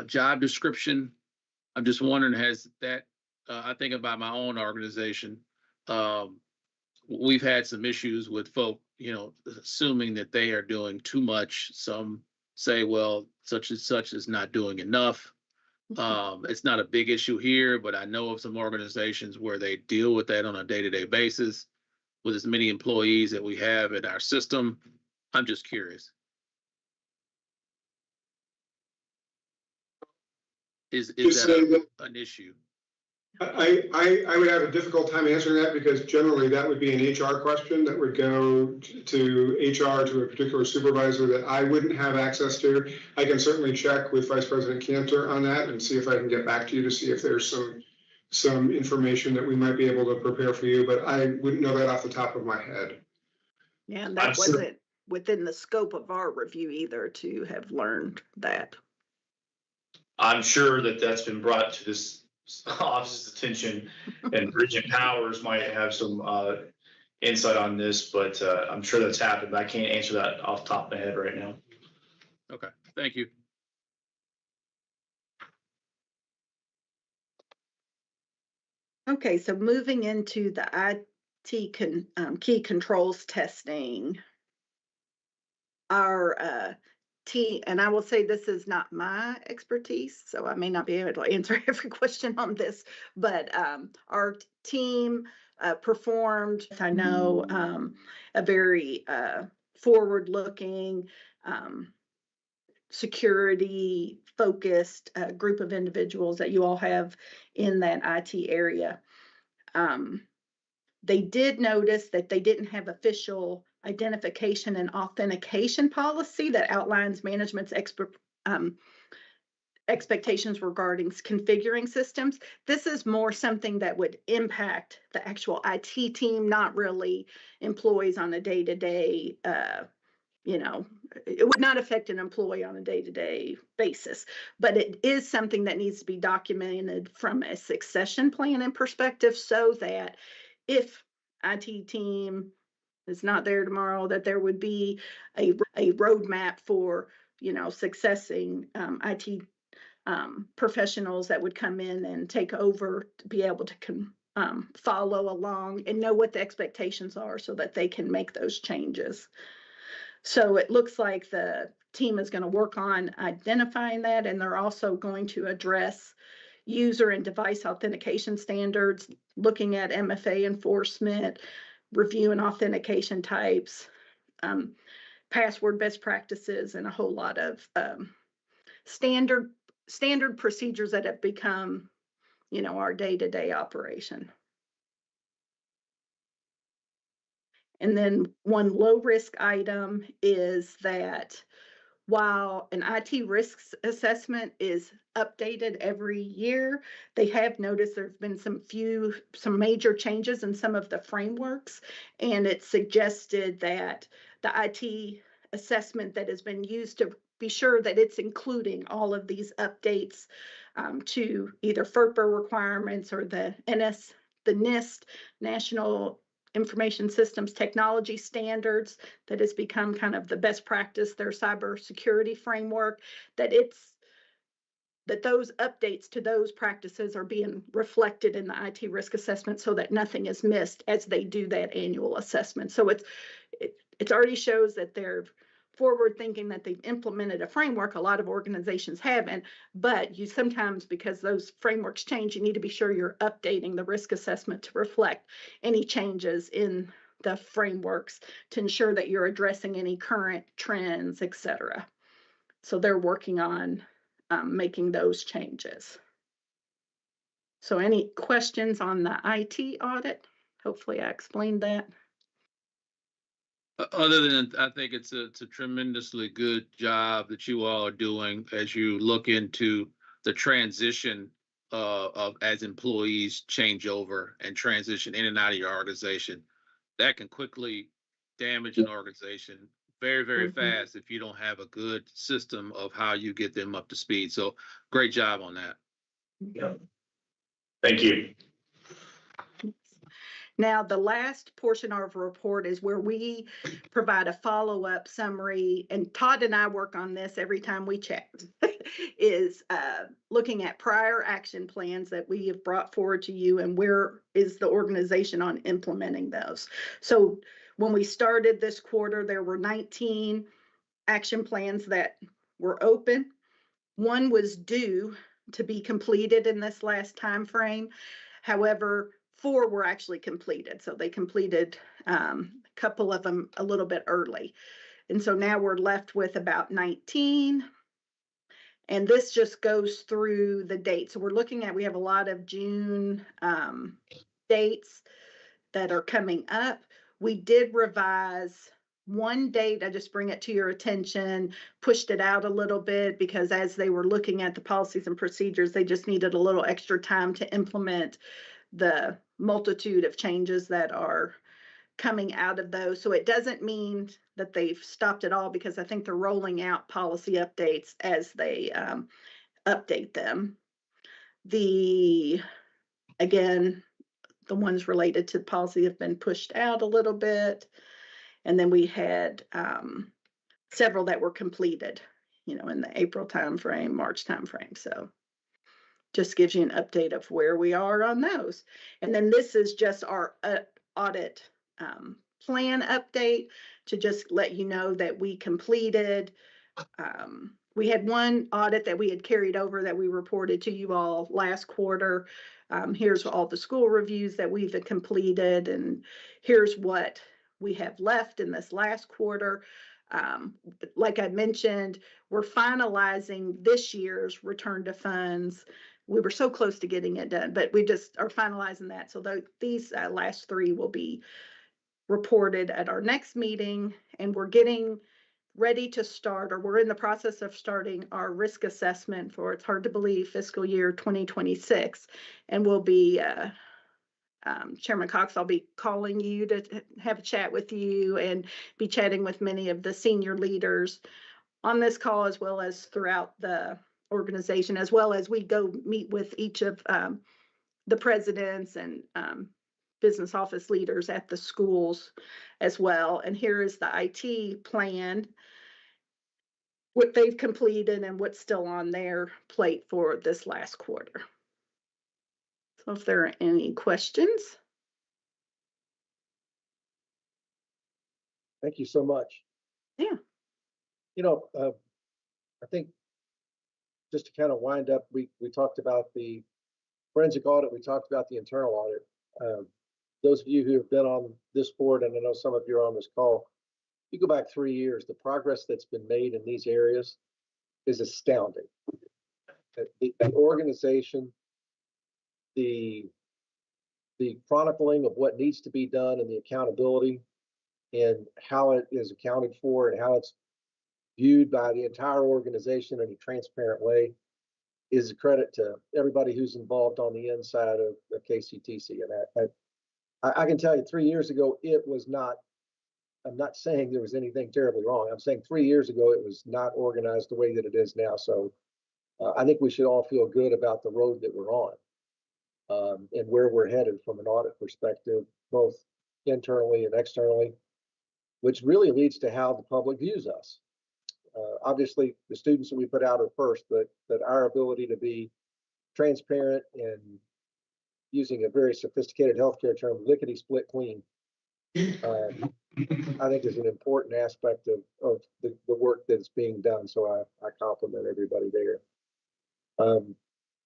job description? I'm just wondering, has that, I think about my own organization, we've had some issues with folk, you know, assuming that they are doing too much. Some say, well, such and such is not doing enough. It's not a big issue here, but I know of some organizations where they deal with that on a day-to-day basis with as many employees that we have in our system. I'm just curious. Is Just that say that an issue? I would have a difficult time answering that because generally that would be an HR question that would go to HR, to a particular supervisor that I wouldn't have access to. I can certainly check with Vice President Cantor on that and see if I can get back to you to see if there's some information that we might be able to prepare for you, but I wouldn't know that off the top of my head. Yeah, and that wasn't within the scope of our review either to have learned that. I'm sure that that's been brought to this office's attention, and Regent Powers might have some insight on this, but I'm sure that's happened, but I can't answer that off the top of my head right now. Okay, thank you. Okay, so moving into the IT key controls testing, our team, and I will say this is not my expertise, so I may not be able to answer every question on this, but our team performed, I know, a very forward-looking, security-focused group of individuals that you all have in that IT area. They did notice that they didn't have official identification and authentication policy that outlines management's expectations regarding configuring systems. This is more something that would impact the actual IT team, not really employees on a day-to-day, you know, it would not affect an employee on a day-to-day basis, but it is something that needs to be documented from a succession planning perspective so that if IT team is not there tomorrow, that there would be a roadmap for, you know, successing IT professionals that would come in and take over to be able to follow along and know what the expectations are so that they can make those changes. So it looks like the team is going to work on identifying that, and they're also going to address user and device authentication standards, looking at MFA enforcement, reviewing authentication types, password best practices, and a whole lot of standard procedures that have become, you know, our day-to-day operation. And then one low risk item is that while an IT risks assessment is updated every year, they have noticed there's been some major changes in some of the frameworks, and it's suggested that the IT assessment that has been used to be sure that it's including all of these updates to either FERPA requirements or the NIST, National Information Systems Technology Standards, that has become kind of the best practice, their cybersecurity framework, that those updates to those practices are being reflected in the IT risk assessment so that nothing is missed as they do that annual assessment. So it's already shows that they're forward thinking, that they've implemented a framework. A lot of organizations haven't, but you sometimes, because those frameworks change, you need to be sure you're updating the risk assessment to reflect any changes in the frameworks to ensure that you're addressing any current trends, et cetera. So they're working on making those changes. So any questions on the IT audit? Hopefully I explained that. Other than, I think it's a tremendously good job that you all are doing as you look into the transition of as employees change over and transition in and out of your organization. That can quickly damage an organization very, very fast if you don't have a good system of how you get them up to speed. So great job on that. Yeah. Thank you. Now, the last portion of our report is where we provide a follow-up summary, and Todd and I work on this every time we chat, is looking at prior action plans that we have brought forward to you and where is the organization on implementing those. So when we started this quarter, there were 19 action plans that were open. One was due to be completed in this last time frame. However, 4 were actually completed. So they completed a couple of them a little bit early. And so now we're left with about 19. And this just goes through the dates. So we're looking at, we have a lot of June dates that are coming up. We did revise one date. I just bring it to your attention, pushed it out a little bit because as they were looking at the policies and procedures, they just needed a little extra time to implement the multitude of changes that are coming out of those. So it doesn't mean that they've stopped it all, because I think they're rolling out policy updates as they update them. Again, the ones related to policy have been pushed out a little bit. And then we had several that were completed, in the April timeframe, March timeframe. So just gives you an update of where we are on those. And then this is just our audit plan update to just let you know that we completed. We had one audit that we had carried over that we reported to you all last quarter. Here's all the school reviews that we've completed, and here's what we have left in this last quarter. Like I mentioned, we're finalizing this year's return to funds. We were so close to getting it done, but we just are finalizing that. So these last 3 will be reported at our next meeting, and we're getting ready to start, or we're in the process of starting our risk assessment for, it's hard to believe, fiscal year 2026. And we'll be, Chairman Cox, I'll be calling you to have a chat with you and be chatting with many of the senior leaders on this call, as well as throughout the organization, as well as we go meet with each of the presidents and business office leaders at the schools as well. And here is the IT plan, what they've completed and what's still on their plate for this last quarter. So if there are any questions. Thank you so much. Yeah. I think just to kind of wind up, we talked about the forensic audit, we talked about the internal audit. Those of you who have been on this board, and I know some of you are on this call, you go back 3 years, the progress that's been made in these areas is astounding. The organization, the chronicling of what needs to be done, and the accountability and how it is accounted for and how it's viewed by the entire organization in a transparent way is a credit to everybody who's involved on the inside of KCTC. And I can tell you 3 years ago, it was not, I'm not saying there was anything terribly wrong. I'm saying 3 years ago, it was not organized the way that it is now. So I think we should all feel good about the road that we're on and where we're headed from an audit perspective, both internally and externally, which really leads to how the public views us. Obviously, the students that we put out are first, but our ability to be transparent and using a very sophisticated healthcare term, lickety split clean, I think is an important aspect of the work that's being done. So I compliment everybody there.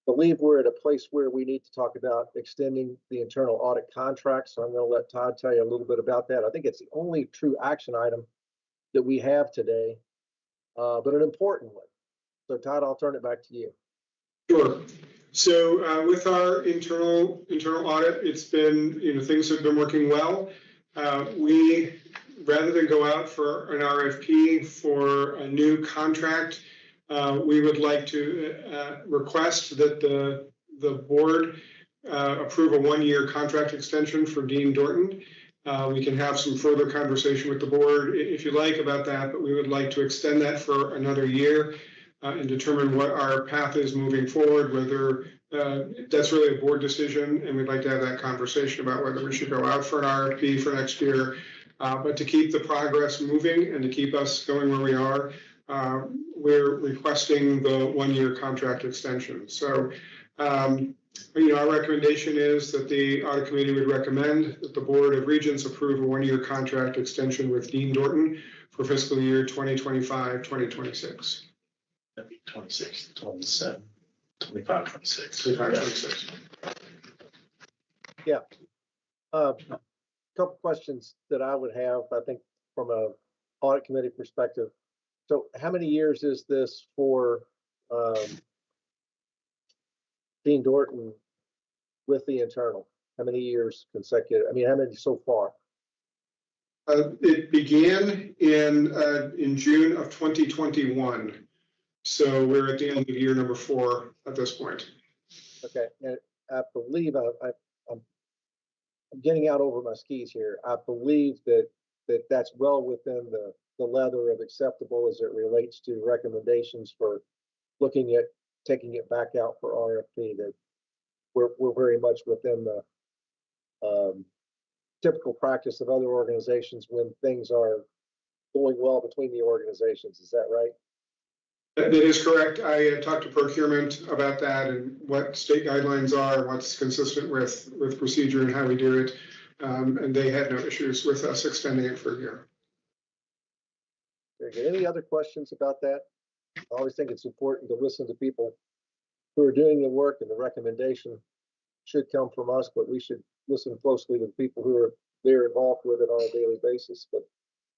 Believe we're at a place where we need to talk about extending the internal audit contract. So I'm going to let Todd tell you a little bit about that. I think it's the only true action item that we have today, but an important one. So Todd, I'll turn it back to you. Sure. So with our internal audit, it's been, things have been working well. We, rather than go out for an RFP for a new contract, we would like to request that the board approve a 1-year contract extension for Dean Dorton. We can have some further conversation with the board if you like about that, but we would like to extend that for another year and determine what our path is moving forward, whether that's really a board decision, and we'd like to have that conversation about whether we should go out for an RFP for next year. But to keep the progress moving and to keep us going where we are, we're requesting the 1-year contract extension. So, our recommendation is that the audit committee would recommend that the Board of Regents approve a 1-year contract extension with Dean Dorton for fiscal year 2025, 2026. That'd be 26, 27, 25, 26. 25, 26. Yeah. Couple questions that I would have, I think, from a audit committee perspective. So how many years is this for Dean Dorton with the internal? How many years consecutive? I mean, how many so far? It began in June of 2021. So we're at the end of year number 4 at this point. Okay, and I believe I'm getting out over my skis here. I believe that's well within the leather of acceptable as it relates to recommendations for looking at taking it back out for RFP. That we're very much within the typical practice of other organizations when things are going well between the organizations. Is that right? That is correct. I talked to procurement about that and what state guidelines are, what's consistent with procedure and how we do it. And they had no issues with us extending it for a year. Very good. Any other questions about that? I always think it's important to listen to people who are doing the work, and the recommendation should come from us, but we should listen closely to the people who are there involved with it on a daily basis. But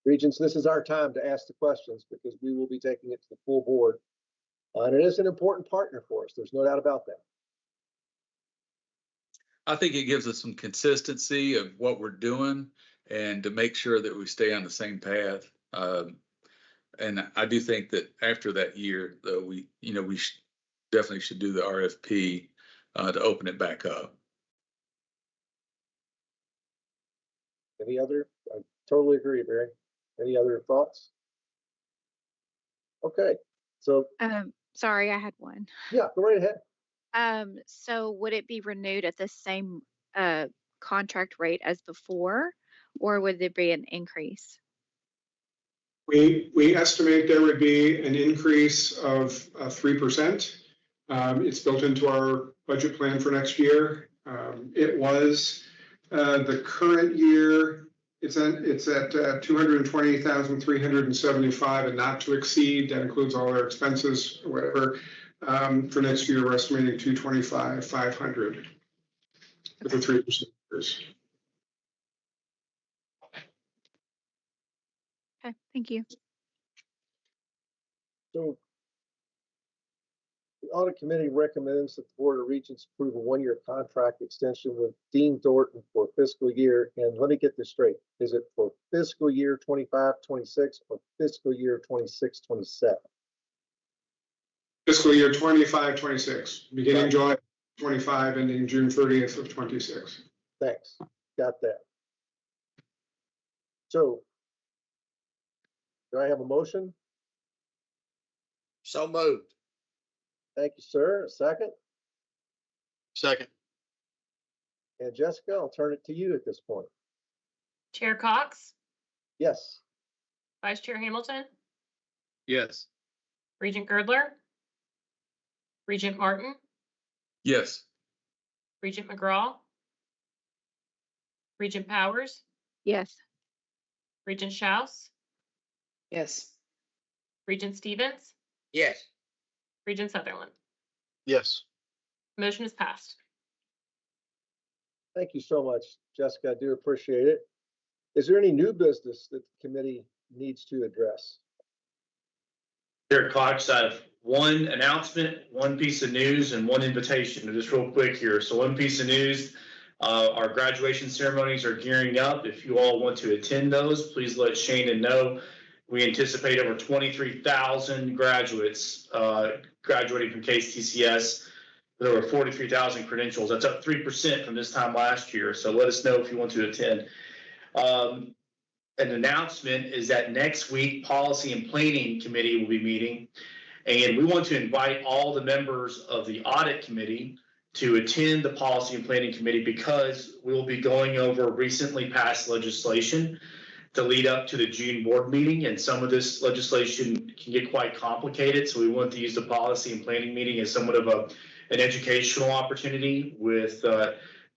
Regents, this is our time to ask the questions because we will be taking it to the full board. And it is an important partner for us. There's no doubt about that. I think it gives us some consistency of what we're doing and to make sure that we stay on the same path. And I do think that after that year, though, we definitely should do the RFP to open it back up. Any other? I totally agree, Barry. Any other thoughts? Okay, so Sorry, I had one. yeah, go right ahead. So would it be renewed at the same contract rate as before, or would there be an increase? We estimate there would be an increase of 3%. It's built into our budget plan for next year. It was the current year. It's at 220,375 and not to exceed. That includes all our expenses or whatever. For next year, we're estimating 225,500 with a 3% increase. Okay, thank you. So Audit Committee recommends that the Board of Regents approve a one-year contract extension with Dean Thornton for fiscal year, and let me get this straight. Is it for fiscal year 25-26 or fiscal year 26-27? Fiscal year 25-26, beginning July 25, ending June 30th of 26. Thanks. Got that. So, do I have a motion? So moved. Thank you, sir. A second? Second. And Jessica, I'll turn it to you at this point. Chair Cox, Yes. Vice Chair Hamilton, Yes. Regent Girdler, Regent Martin, Yes. Regent McGraw, Regent Powers, Yes. Regent Schaus, Yes. Regent Stevens, Yes. Regent Sutherland. Yes. Motion is passed. Thank you so much, Jessica. I do appreciate it. Is there any new business that the committee needs to address? Chair Cox, I have one announcement, one piece of news, and one invitation. Just real quick here. So one piece of news, our graduation ceremonies are gearing up. If you all want to attend those, please let Shannon know. We anticipate over 23,000 graduates graduating from KCTCS with over 43,000 credentials. That's up 3% from this time last year. So let us know if you want to attend. An announcement is that next week, Policy and Planning Committee will be meeting. And we want to invite all the members of the Audit Committee to attend the Policy and Planning Committee because we will be going over recently passed legislation to lead up to the June board meeting. And some of this legislation can get quite complicated. So we want to use the Policy and Planning meeting as somewhat of an educational opportunity with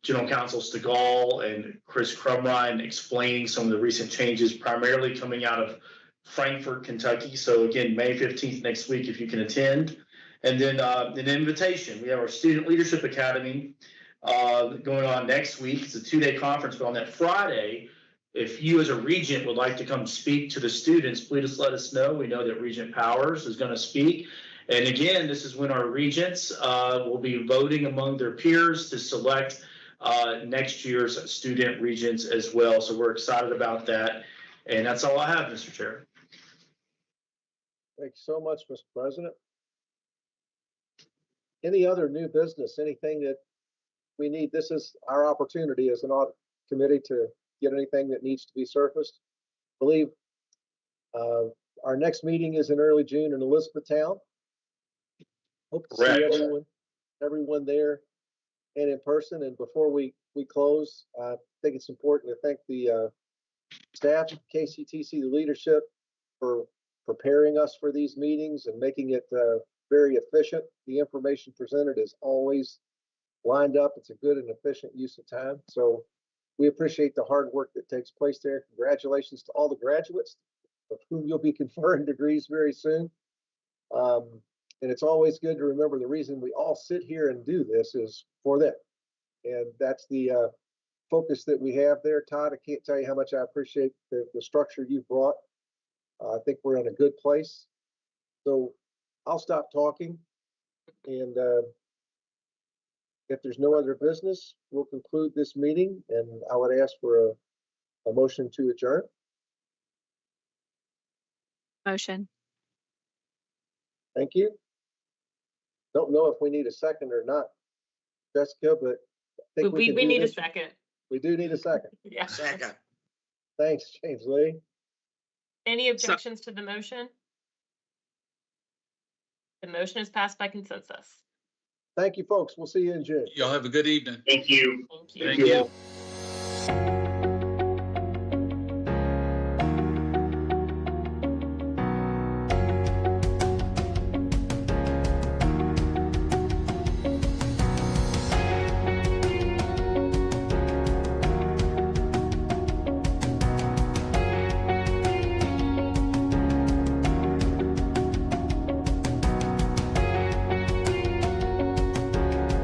General Counsel Stegall and Chris Crumrine explaining some of the recent changes, primarily coming out of Frankfort, Kentucky. So again, May 15th next week, if you can attend. And then an invitation. We have our Student Leadership Academy going on next week. It's a 2-day conference, but on that Friday, if you as a regent would like to come speak to the students, please let us know. We know that Regent Powers is going to speak. And again, this is when our regents will be voting among their peers to select next year's student regents as well. So we're excited about that. And that's all I have, Mr. Chair. Thank you so much, Mr. President. Any other new business, anything that we need? This is our opportunity as an audit committee to get anything that needs to be surfaced. I believe our next meeting is in early June in Elizabethtown. Hope to see everyone there and in person. And before we close, I think it's important to thank the staff, KCTC, the leadership for preparing us for these meetings and making it very efficient. The information presented is always lined up. It's a good and efficient use of time. So we appreciate the hard work that takes place there. Congratulations to all the graduates of whom you'll be conferring degrees very soon. And it's always good to remember the reason we all sit here and do this is for them. And that's the focus that we have there. Todd, I can't tell you how much I appreciate the structure you've brought. I think we're in a good place. So I'll stop talking. And if there's no other business, we'll conclude this meeting. And I would ask for a motion to adjourn. Motion. Thank you. Don't know if we need a second or not, Jessica, but I think We need a second. We do need a second. Yeah. Second. Thanks, James Lee. Any objections to the motion? The motion is passed by consensus. Thank you, folks. We'll see you in June. Y'all have a good evening. Thank you. Thank you. Thank you all.